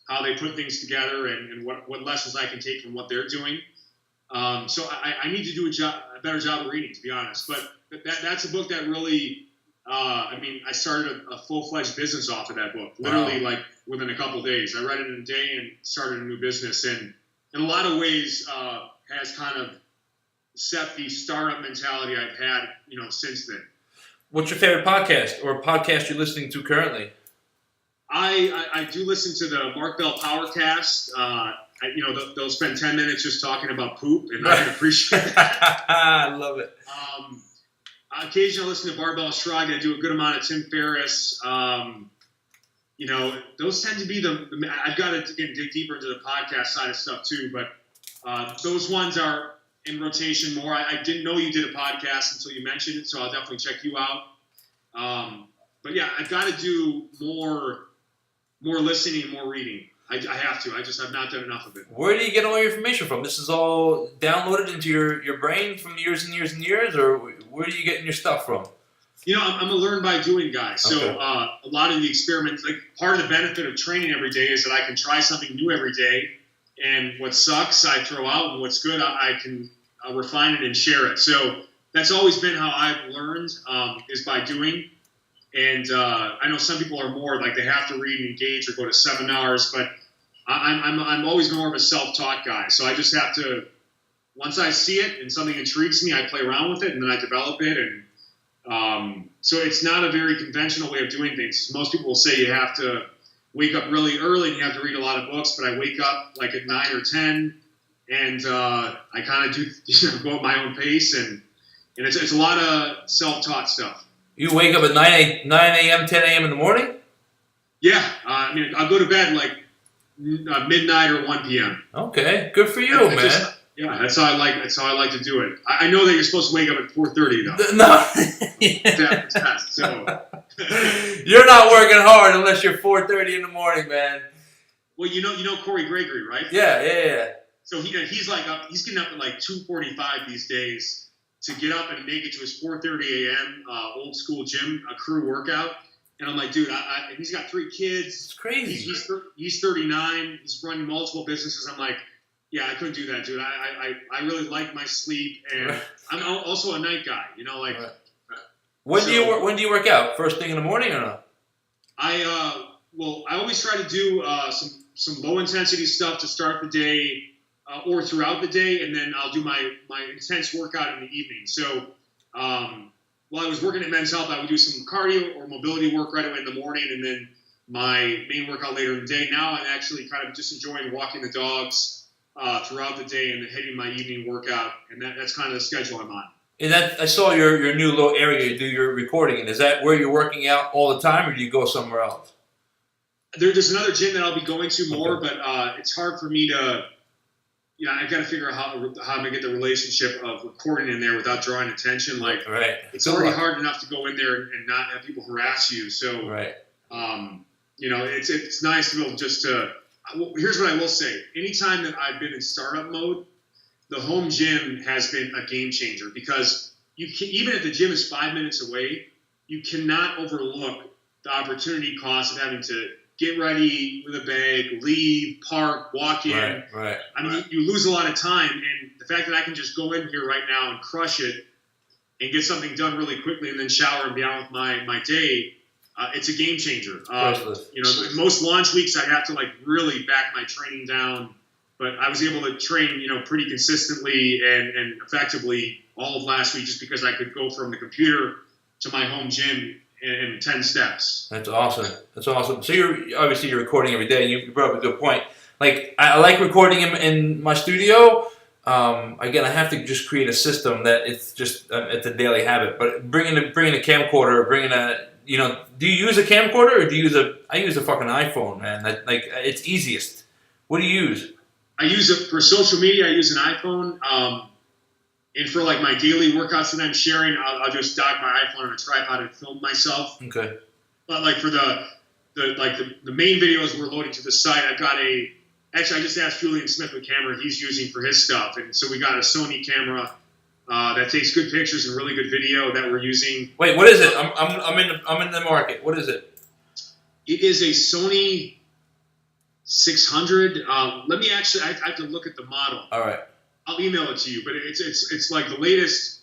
[SPEAKER 2] how they put things together and what lessons I can take from what they're doing. So I need to do a better job of reading, to be honest. But that's a book that really, I started a full-fledged business off of that book, literally like within a couple of days. I read it in a day and started a new business, and in a lot of ways has kind of set the startup mentality I've had, since then. What's your favorite podcast or podcast you're listening to currently? I do listen to the Mark Bell Powercast. They'll spend 10 minutes just talking about poop, and I can appreciate that.
[SPEAKER 1] I love it.
[SPEAKER 2] Occasionally I listen to Barbell Shrug. I do a good amount of Tim Ferriss. Those tend to be I've got to dig deeper into the podcast side of stuff too, but those ones are in rotation more. I didn't know you did a podcast until you mentioned it, so I'll definitely check you out. But yeah, I've got to do more listening and more reading. I have to. I just have not done enough of it.
[SPEAKER 1] Where do you get all your information from? This is all downloaded into your brain from years and years and years, or where are you getting your stuff from?
[SPEAKER 2] I'm a learn by doing guy. So
[SPEAKER 1] Okay.
[SPEAKER 2] A lot of the experiments, like part of the benefit of training every day is that I can try something new every day, and what sucks I throw out, and what's good I can refine it and share it. So that's always been how I've learned, is by doing. And I know some people are more like they have to read and engage or go to seminars, but I'm always more of a self-taught guy. So I just have to, once I see it and something intrigues me, I play around with it and then I develop it. And so it's not a very conventional way of doing things. Most people will say you have to wake up really early and you have to read a lot of books, but I wake up like at 9 or 10 and I kind of do go at my own pace, and it's a lot of self-taught stuff.
[SPEAKER 1] You wake up at 9 a.m., 10 a.m. in the morning?
[SPEAKER 2] Yeah. I'll go to bed like midnight or 1 p.m.
[SPEAKER 1] Okay. Good for you, man.
[SPEAKER 2] That's how I like to do it. I know that you're supposed to wake up at 4:30 though.
[SPEAKER 1] No.
[SPEAKER 2] So
[SPEAKER 1] You're not working hard unless you're 4:30 in the morning, man.
[SPEAKER 2] Well, you know Corey Gregory, right?
[SPEAKER 1] Yeah.
[SPEAKER 2] So he's getting up at like 2:45 these days to get up and make it to his 4:30 a.m. Old school gym crew workout. And I'm like, dude, he's got 3 kids.
[SPEAKER 1] It's crazy.
[SPEAKER 2] He's 39. He's running multiple businesses. I'm like, yeah, I couldn't do that, dude. I really like my sleep, and I'm also a night guy.
[SPEAKER 1] When do you work out? First thing in the morning or not?
[SPEAKER 2] I always try to do some low intensity stuff to start the day or throughout the day, and then I'll do my intense workout in the evening. So while I was working at Men's Health, I would do some cardio or mobility work right away in the morning, and then my main workout later in the day. Now I'm actually kind of just enjoying walking the dogs throughout the day and then hitting my evening workout, and that's kind of the schedule I'm on.
[SPEAKER 1] And that I saw your new little area you do your recording in. Is that where you're working out all the time, or do you go somewhere else?
[SPEAKER 2] There's another gym that I'll be going to more, but it's hard for me to, I've got to figure out how I'm going to get the relationship of recording in there without drawing attention. Like,
[SPEAKER 1] right.
[SPEAKER 2] It's already hard enough to go in there and not have people harass you. So,
[SPEAKER 1] right.
[SPEAKER 2] It's nice to be able just to, here's what I will say. Anytime that I've been in startup mode, the home gym has been a game changer because even if the gym is 5 minutes away, you cannot overlook the opportunity cost of having to get ready with a bag, leave, park, walk in.
[SPEAKER 1] Right.
[SPEAKER 2] I mean, you lose a lot of time, and the fact that I can just go in here right now and crush it and get something done really quickly and then shower and be on with my day, it's a game changer. Most launch weeks I have to really back my training down, but I was able to train, pretty consistently and effectively all of last week just because I could go from the computer to my home gym in 10 steps.
[SPEAKER 1] That's awesome. So you're recording every day. You brought up a good point. Like I like recording in my studio. Again, I have to just create a system that it's just it's a daily habit. But bringing a camcorder, do you use a camcorder or do you use I use a fucking iPhone, man. It's easiest. What do you use?
[SPEAKER 2] I use it for social media. I use an iPhone. And for my daily workouts that I'm sharing, I'll just dock my iPhone on a tripod and film myself.
[SPEAKER 1] Okay.
[SPEAKER 2] But for the main videos we're loading to the site, I've got actually I just asked Julian Smith what camera he's using for his stuff, and so we got a Sony camera that takes good pictures and really good video that we're using.
[SPEAKER 1] Wait, what is it? I'm in the market. What is it?
[SPEAKER 2] It is a Sony 600. Let me actually. I have to look at the model.
[SPEAKER 1] All right.
[SPEAKER 2] I'll email it to you, but it's like the latest.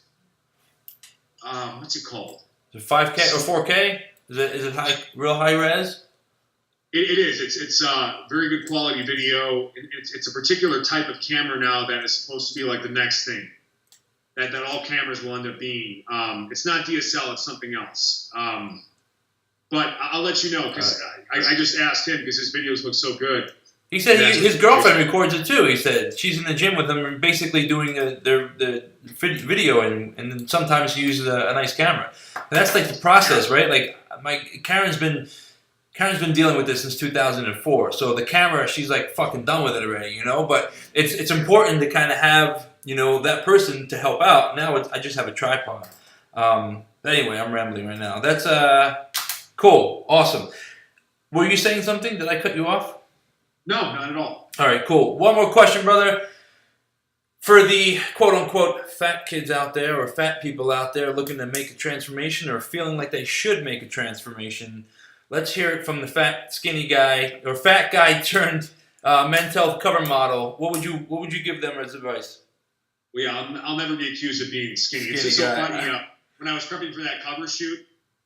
[SPEAKER 2] What's it called?
[SPEAKER 1] Is it 5K or 4K? Is it real high res?
[SPEAKER 2] It is. It's very good quality video. It's a particular type of camera now that is supposed to be like the next thing that all cameras will end up being. It's not DSL. It's something else. But I'll let you know because I just asked him because his videos look so good.
[SPEAKER 1] He said his girlfriend records it too. He said she's in the gym with him, basically doing the video, and then sometimes he uses a nice camera. And that's like the process, right? Like Karen's been dealing with this since 2004. So the camera, she's like fucking done with it already, But it's important to kind of have that person to help out. Now I just have a tripod. Anyway, I'm rambling right now. That's cool, awesome. Were you saying something? Did I cut you off?
[SPEAKER 2] No, not at all.
[SPEAKER 1] All right, cool. One more question, brother. For the quote-unquote fat kids out there or fat people out there looking to make a transformation or feeling like they should make a transformation, let's hear it from the fat, skinny guy or fat guy turned Men's Health cover model. What would you give them as advice?
[SPEAKER 2] Well, yeah, I'll never be accused of being skinny. It's just so funny. When I was prepping for that cover shoot,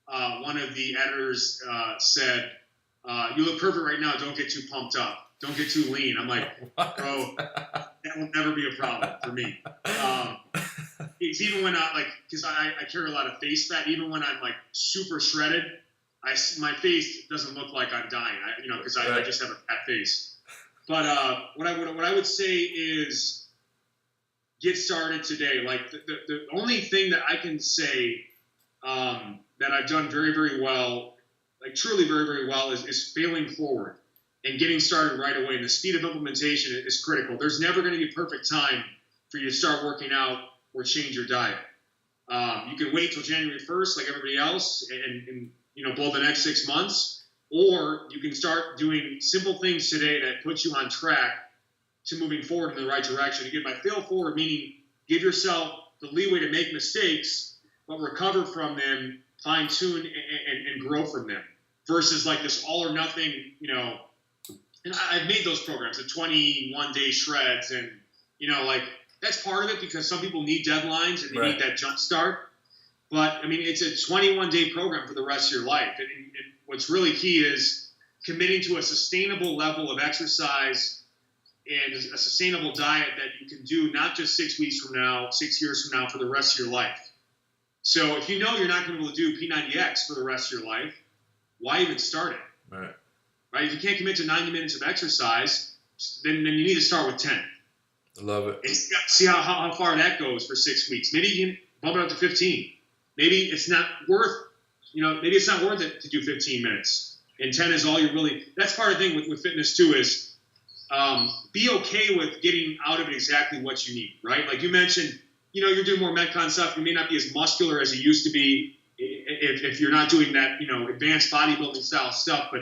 [SPEAKER 2] one of the editors said, "You look perfect right now. Don't get too pumped up. Don't get too lean." I'm like, bro, that will never be a problem for me. It's even when because I carry a lot of face fat, even when I'm super shredded, my face doesn't look like I'm dying, because I just have a fat face. But what I would say is get started today. The only thing that I can say that I've done very, very well, truly very, very well, is failing forward and getting started right away. And the speed of implementation is critical. There's never going to be a perfect time for you to start working out or change your diet. You can wait till January 1st like everybody else and blow the next 6 months, or you can start doing simple things today that put you on track to moving forward in the right direction. Again, by fail forward, meaning give yourself the leeway to make mistakes, but recover from them, fine-tune, and grow from them, versus this all or nothing, and I've made those programs, the 21-day shreds, and, that's part of it because some people need deadlines and they need that jump start. But, it's a 21-day program for the rest of your life. And what's really key is committing to a sustainable level of exercise and a sustainable diet that you can do not just 6 weeks from now, 6 years from now, for the rest of your life. So if you know you're not going to be able to do P90X for the rest of your life, why even start it?
[SPEAKER 1] Right.
[SPEAKER 2] Right? If you can't commit to 90 minutes of exercise, then you need to start with 10.
[SPEAKER 1] I love it.
[SPEAKER 2] And see how far that goes for 6 weeks. Maybe you can bump it up to 15. Maybe it's not worth, maybe it's not worth it to do 15 minutes. And 10 is all you really. That's part of the thing with fitness too is be okay with getting out of it exactly what you need. Right? Like you mentioned, you're doing more Metcon stuff. You may not be as muscular as you used to be if you're not doing that, advanced bodybuilding style stuff. But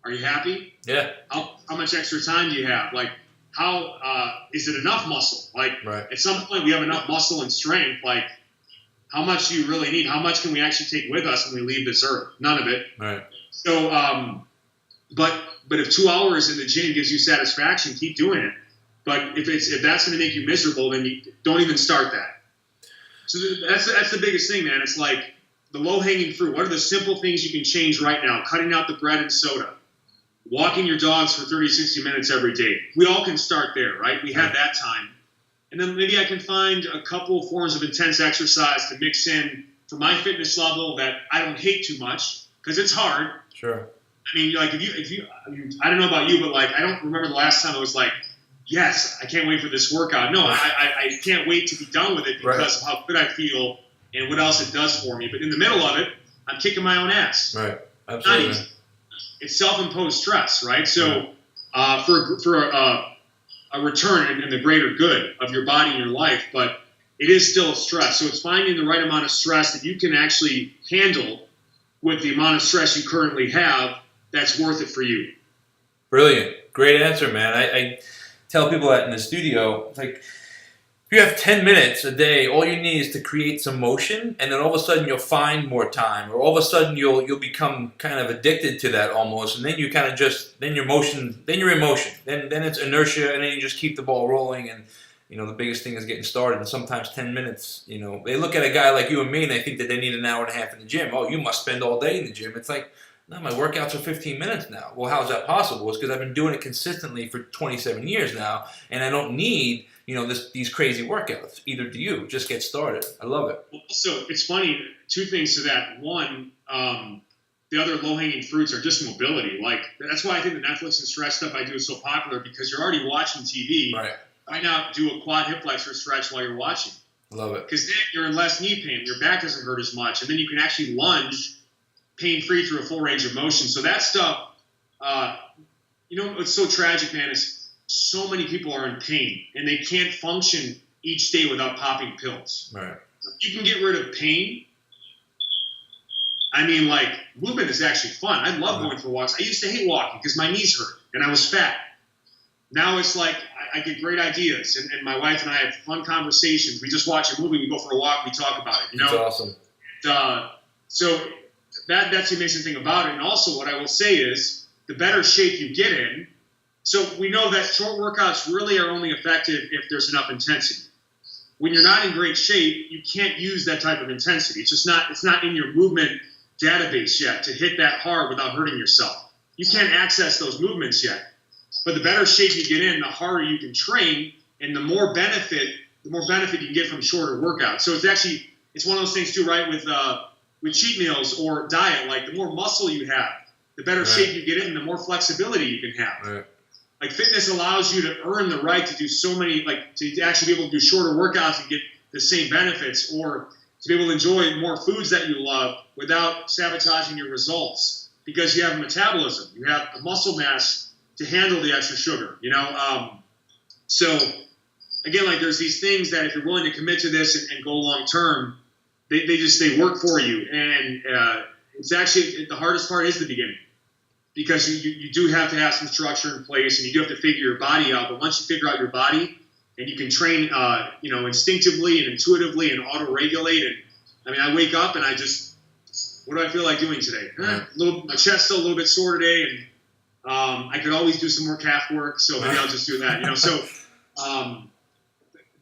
[SPEAKER 2] are you happy?
[SPEAKER 1] Yeah.
[SPEAKER 2] How much extra time do you have? Like, how is it enough muscle? Like,
[SPEAKER 1] right.
[SPEAKER 2] At some point we have enough muscle and strength. Like, how much do you really need? How much can we actually take with us when we leave this earth? None of it.
[SPEAKER 1] Right.
[SPEAKER 2] So, but if 2 hours in the gym gives you satisfaction, keep doing it. But if that's going to make you miserable, then you don't even start that. So that's the biggest thing, man. It's like the low-hanging fruit. What are the simple things you can change right now? Cutting out the bread and soda. Walking your dogs for 30, 60 minutes every day. We all can start there, right? We have that time. And then maybe I can find a couple forms of intense exercise to mix in for my fitness level that I don't hate too much because it's hard.
[SPEAKER 1] Sure.
[SPEAKER 2] I mean, like I don't know about you, but like I don't remember the last time I was like, yes, I can't wait for this workout. No, I can't wait to be done with it because of how good I feel and what else it does for me. But in the middle of it, I'm kicking my own ass.
[SPEAKER 1] Right. Absolutely.
[SPEAKER 2] Not easy. It's self-imposed stress, right? So for a return in the greater good of your body and your life, but it is still stress. So it's finding the right amount of stress that you can actually handle with the amount of stress you currently have that's worth it for you.
[SPEAKER 1] Brilliant. Great answer, man. I tell people that in the studio, it's like, if you have 10 minutes a day, all you need is to create some motion, and then all of a sudden you'll find more time, or all of a sudden you'll become kind of addicted to that almost, and then you kind of then you're in motion. Then it's inertia, and then you just keep the ball rolling, and the biggest thing is getting started. And sometimes 10 minutes, they look at a guy like you and me, and they think that they need an hour and a half in the gym. Oh, you must spend all day in the gym. It's like, no, my workouts are 15 minutes now. Well, how is that possible? It's because I've been doing it consistently for 27 years now, and I don't need these crazy workouts. Either do you. Just get started. I love it.
[SPEAKER 2] So it's funny, two things to that. One, the other low-hanging fruits are just mobility. Like, that's why I think the Netflix and stretch stuff I do is so popular, because you're already watching TV.
[SPEAKER 1] Right.
[SPEAKER 2] Why not do a quad hip flexor stretch while you're watching?
[SPEAKER 1] Love it.
[SPEAKER 2] Because then you're in less knee pain. Your back doesn't hurt as much. And then you can actually lunge pain-free through a full range of motion. So that stuff, what's so tragic, man, is so many people are in pain, and they can't function each day without popping pills.
[SPEAKER 1] Right.
[SPEAKER 2] You can get rid of pain. I mean, like, movement is actually fun. I love going for walks. I used to hate walking because my knees hurt, and I was fat. Now it's like I get great ideas, and my wife and I have fun conversations. We just watch a movie, we go for a walk, we talk about it.
[SPEAKER 1] That's awesome.
[SPEAKER 2] So that's the amazing thing about it. And also what I will say is the better shape you get in, so we know that short workouts really are only effective if there's enough intensity. When you're not in great shape, you can't use that type of intensity. It's not in your movement database yet to hit that hard without hurting yourself. You can't access those movements yet. But the better shape you get in, the harder you can train, and the more benefit you can get from shorter workouts. So it's one of those things too, right? With cheat meals or diet, like the more muscle you have, the better shape you get in, the more flexibility you can have.
[SPEAKER 1] Right.
[SPEAKER 2] Like, fitness allows you to earn the right to do so many, like, to actually be able to do shorter workouts and get the same benefits, or to be able to enjoy more foods that you love without sabotaging your results, because you have a metabolism, you have the muscle mass to handle the extra sugar, So again, like, there's these things that if you're willing to commit to this and go long term, they work for you. And it's actually, the hardest part is the beginning, because you do have to have some structure in place, and you do have to figure your body out. But once you figure out your body, and you can train, instinctively and intuitively and auto-regulate. And I mean, I wake up and what do I feel like doing today? My chest's still a little bit sore today, and I could always do some more calf work, so maybe I'll just do that. So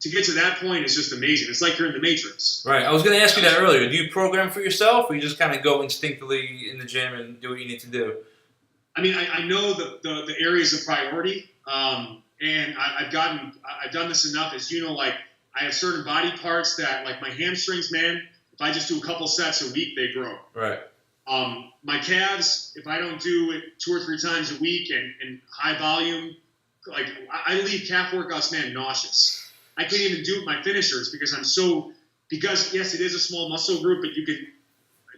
[SPEAKER 2] to get to that point is just amazing. It's like you're in the Matrix.
[SPEAKER 1] Right. I was going to ask you that earlier. Do you program for yourself, or you just kind of go instinctively in the gym and do what you need to do?
[SPEAKER 2] I mean, I know the areas of priority, and I've done this enough, as like, I have certain body parts that, like, my hamstrings, man, if I just do a couple sets a week, they grow.
[SPEAKER 1] Right.
[SPEAKER 2] My calves, if I don't do it 2 or 3 times a week and high volume, like I leave calf workouts, man, nauseous. I can't even do my finishers because yes, it is a small muscle group, but you can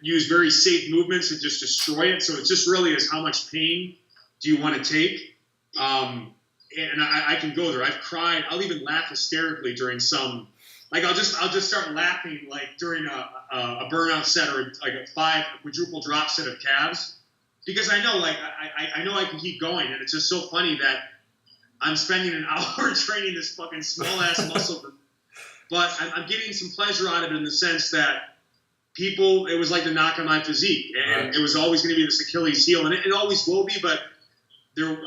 [SPEAKER 2] use very safe movements to just destroy it. So it just really is how much pain do you want to take? And I can go there. I've cried. I'll even laugh hysterically during some. Like I'll just start laughing like during a burnout set or like a quadruple drop set of calves, because I know I know I can keep going, and it's just so funny that I'm spending an hour training this fucking small ass muscle group, but I'm getting some pleasure out of it in the sense that it was like the knock on my physique, and it was always going to be this Achilles heel, and it always will be, but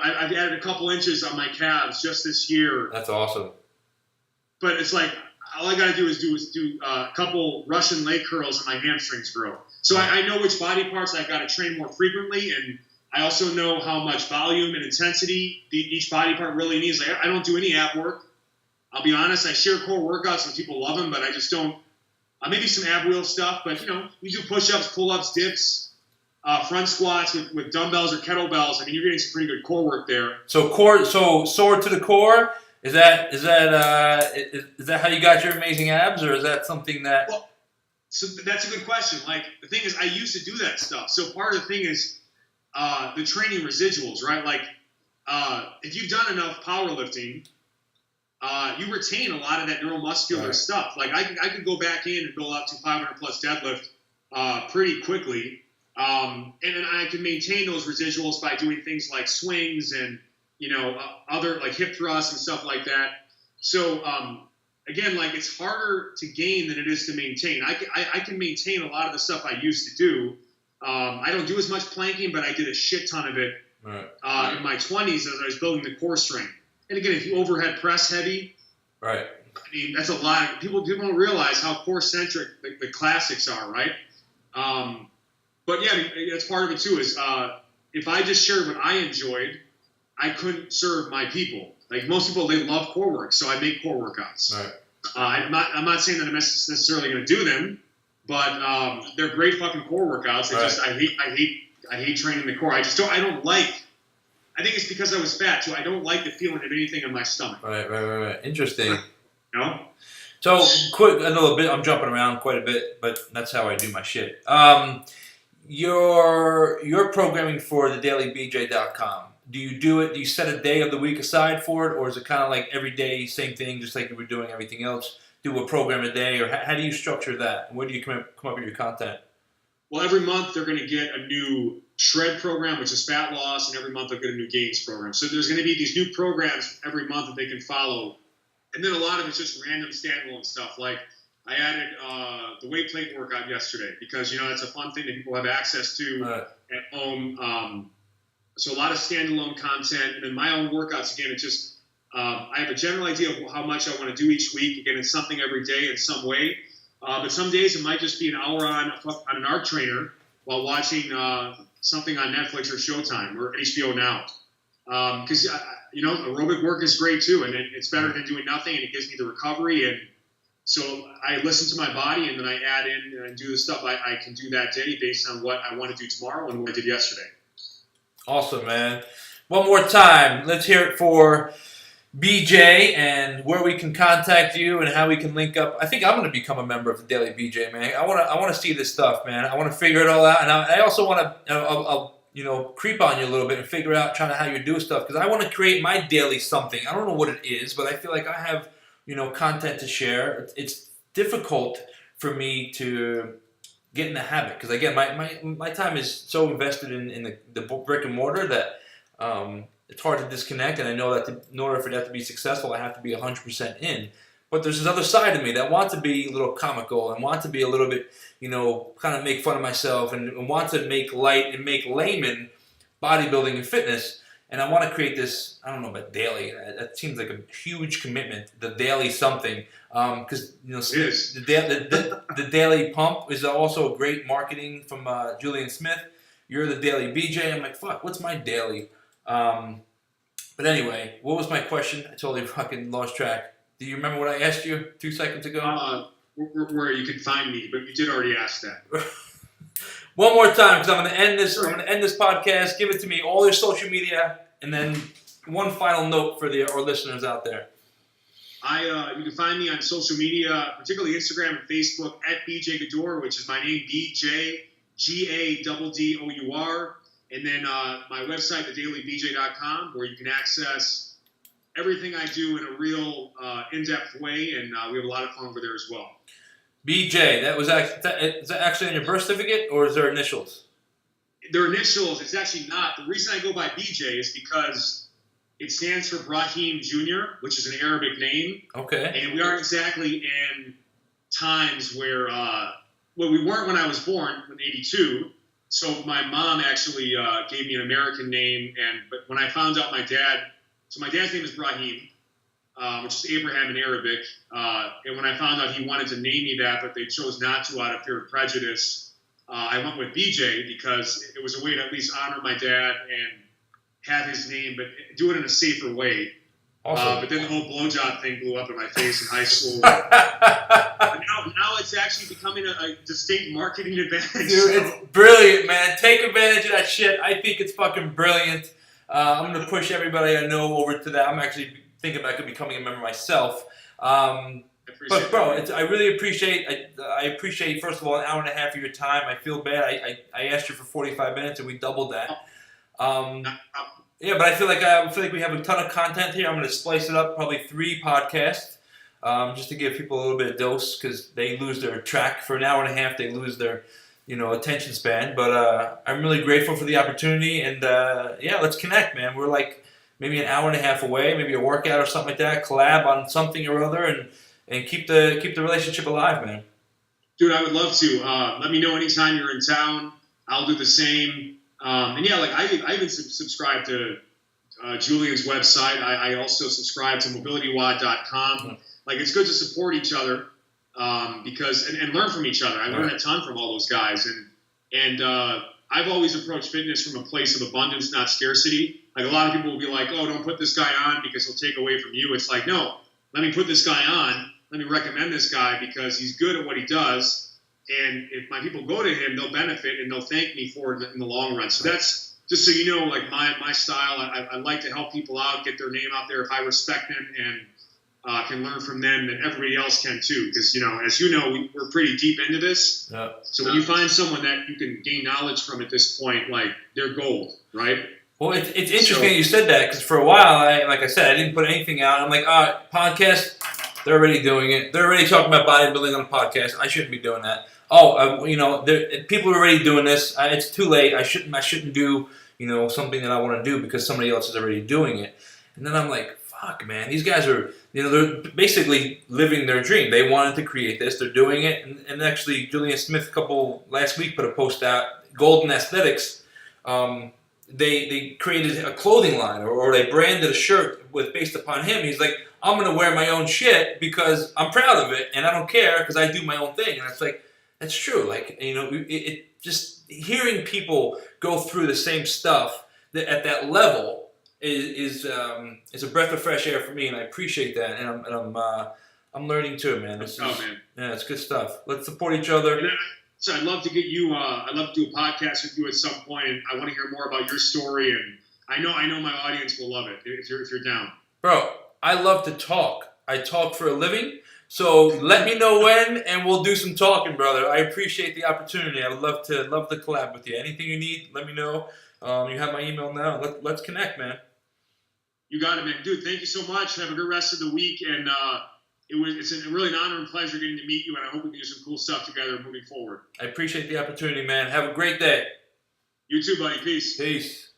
[SPEAKER 2] I've added a couple inches on my calves just this year.
[SPEAKER 1] That's awesome.
[SPEAKER 2] But it's like, all I got to do is do a couple Russian leg curls and my hamstrings grow. So I know which body parts I've got to train more frequently, and I also know how much volume and intensity each body part really needs. Like I don't do any ab work. I'll be honest. I share core workouts and people love them, but I just don't. Maybe some ab wheel stuff, but we do push-ups, pull-ups, dips, front squats with dumbbells or kettlebells. I mean, you're getting some pretty good core work there.
[SPEAKER 1] So sword to the core. Is that how you got your amazing abs, or is that something that?
[SPEAKER 2] Well, so that's a good question. Like the thing is, I used to do that stuff. So part of the thing is the training residuals, right? Like if you've done enough powerlifting, you retain a lot of that neuromuscular stuff. Like I could go back in and build up to 500 plus deadlift pretty quickly, and then I can maintain those residuals by doing things like swings and other like hip thrusts and stuff like that. So again, like it's harder to gain than it is to maintain. I can maintain a lot of the stuff I used to do. I don't do as much planking, but I did a shit ton of it in my 20s as I was building the core strength. And again, if you overhead press heavy,
[SPEAKER 1] right?
[SPEAKER 2] I mean, that's a lot. People don't realize how core centric the classics are, right? But yeah, I mean, that's part of it too. Is if I just shared what I enjoyed, I couldn't serve my people. Like most people, they love core work, so I make core workouts. Right. I'm not saying that I'm necessarily going to do them, but they're great fucking core workouts. I hate training the core. I don't like. I think it's because I was fat too. I don't like the feeling of anything in my stomach.
[SPEAKER 1] Right. Interesting.
[SPEAKER 2] No.
[SPEAKER 1] So quick, a little bit. I'm jumping around quite a bit, but that's how I do my shit. You're programming for thedailybj.com. Do you do it? Do you set a day of the week aside for it, or is it kind of like every day, same thing, just like you were doing everything else? Do a program a day, or how do you structure that? Where do you come up with your content?
[SPEAKER 2] Well, every month they're going to get a new shred program, which is fat loss, and every month they'll get a new gains program. So there's going to be these new programs every month that they can follow. And then a lot of it's just random standalone stuff. Like I added the weight plate workout yesterday because, that's a fun thing that people have access to at home. So a lot of standalone content. And then my own workouts, again, it's just I have a general idea of how much I want to do each week. Again, it's something every day in some way. But some days it might just be an hour on an arc trainer while watching something on Netflix or Showtime or HBO Now. Because, aerobic work is great too, and it's better than doing nothing, and it gives me the recovery. And so I listen to my body, and then I add in and do the stuff I can do that day based on what I want to do tomorrow and what I did yesterday.
[SPEAKER 1] Awesome, man. One more time. Let's hear it for BJ and where we can contact you and how we can link up. I think I'm going to become a member of the Daily BJ, man. I want to see this stuff, man. I want to figure it all out, and I also want to I'll creep on you a little bit and figure out trying to how you do stuff, because I want to create my daily something. I don't know what it is, but I feel like I have content to share. It's difficult for me to get in the habit because, again, my time is so invested in the brick and mortar that it's hard to disconnect, and I know that in order for that to be successful, I have to be 100% in. But there's this other side of me that wants to be a little comical and want to be a little bit, kind of make fun of myself and want to make light and make layman bodybuilding and fitness. And I want to create this, I don't know about daily. That seems like a huge commitment, the daily something. Because, the daily pump is also great marketing from Julian Smith. You're the Daily BJ. I'm like, fuck, what's my daily? But anyway, what was my question? I totally fucking lost track. Do you remember what I asked you 2 seconds ago?
[SPEAKER 2] where you can find me, but you did already ask that.
[SPEAKER 1] One more time, because I'm going to end this. I'm going to end this podcast. Give it to me, all your social media, and then one final note for our listeners out there.
[SPEAKER 2] You can find me on social media, particularly Instagram and Facebook at BJ Gaddour, which is my name, BJ Gaddour, and then my website, thedailybj.com, where you can access everything I do in a real in-depth way, and we have a lot of fun over there as well.
[SPEAKER 1] BJ, is that actually on your birth certificate, or is there initials?
[SPEAKER 2] Their initials, it's actually not. The reason I go by BJ is because it stands for Brahim Jr., which is an Arabic name.
[SPEAKER 1] Okay.
[SPEAKER 2] And we aren't exactly in times where, we weren't when I was born, in 82. So my mom actually gave me an American name. But when I found out my dad's name is Brahim, which is Abraham in Arabic. And when I found out he wanted to name me that, but they chose not to out of fear of prejudice, I went with BJ because it was a way to at least honor my dad and have his name, but do it in a safer way. Awesome. But then the whole blowjob thing blew up in my face in high school. now it's actually becoming a distinct marketing advantage.
[SPEAKER 1] Dude, it's brilliant, man. Take advantage of that shit. I think it's fucking brilliant. I'm going to push everybody I know over to that. I'm actually thinking about becoming a member myself. But bro, I really appreciate. I appreciate, first of all, an hour and a half of your time. I feel bad. I asked you for 45 minutes and we doubled that. Yeah, but I feel like we have a ton of content here. I'm going to splice it up, probably 3 podcasts, just to give people a little bit of dose, because they lose their track for an hour and a half. They lose their, attention span. But I'm really grateful for the opportunity, and let's connect, man. We're like maybe an hour and a half away, maybe a workout or something like that. Collab on something or other, and keep the relationship alive, man.
[SPEAKER 2] Dude, I would love to. Let me know anytime you're in town. I'll do the same. I even subscribe to Julian's website. I also subscribe to mobilitywad.com.
[SPEAKER 1] Mm-hmm.
[SPEAKER 2] Like, it's good to support each other because learn from each other. I learned a ton from all those guys, and I've always approached fitness from a place of abundance, not scarcity. Like, a lot of people will be like, "Oh, don't put this guy on because he'll take away from you." It's like, no, let me put this guy on. Let me recommend this guy because he's good at what he does. And if my people go to him, they'll benefit and they'll thank me for it in the long run. So that's just so you know, like my style. I like to help people out, get their name out there. If I respect them and can learn from them, then everybody else can too. Because, as you know, we're pretty deep into this. Yeah. So when you find someone that you can gain knowledge from at this point, like, they're gold, right?
[SPEAKER 1] Well, it's interesting you said that, because for a while, like I said, I didn't put anything out. I'm like, podcast, they're already doing it. They're already talking about bodybuilding on a podcast. I shouldn't be doing that. People are already doing this. It's too late. I shouldn't do, something that I want to do because somebody else is already doing it. And then I'm like, fuck, man, these guys are, they're basically living their dream. They wanted to create this. They're doing it. And actually, Julian Smith last week put a post out, Golden Aesthetics. They created a clothing line or they branded a shirt based upon him. He's like, I'm going to wear my own shit because I'm proud of it and I don't care because I do my own thing. And it's like, that's true. Like, it just hearing people go through the same stuff at that level is a breath of fresh air for me, and I appreciate that. And I'm learning too, man. Yeah, it's good stuff. Let's support each other.
[SPEAKER 2] So I'd love to get you. I'd love to do a podcast with you at some point, and I want to hear more about your story. And I know my audience will love it if you're down.
[SPEAKER 1] Bro, I love to talk. I talk for a living. So let me know when, and we'll do some talking, brother. I appreciate the opportunity. I would love to collab with you. Anything you need, let me know. You have my email now. Let's connect, man.
[SPEAKER 2] You got it, man. Dude, thank you so much. Have a good rest of the week. And it's really an honor and pleasure getting to meet you, and I hope we can do some cool stuff together moving forward.
[SPEAKER 1] I appreciate the opportunity, man. Have a great day.
[SPEAKER 2] You too, buddy. Peace.
[SPEAKER 1] Peace.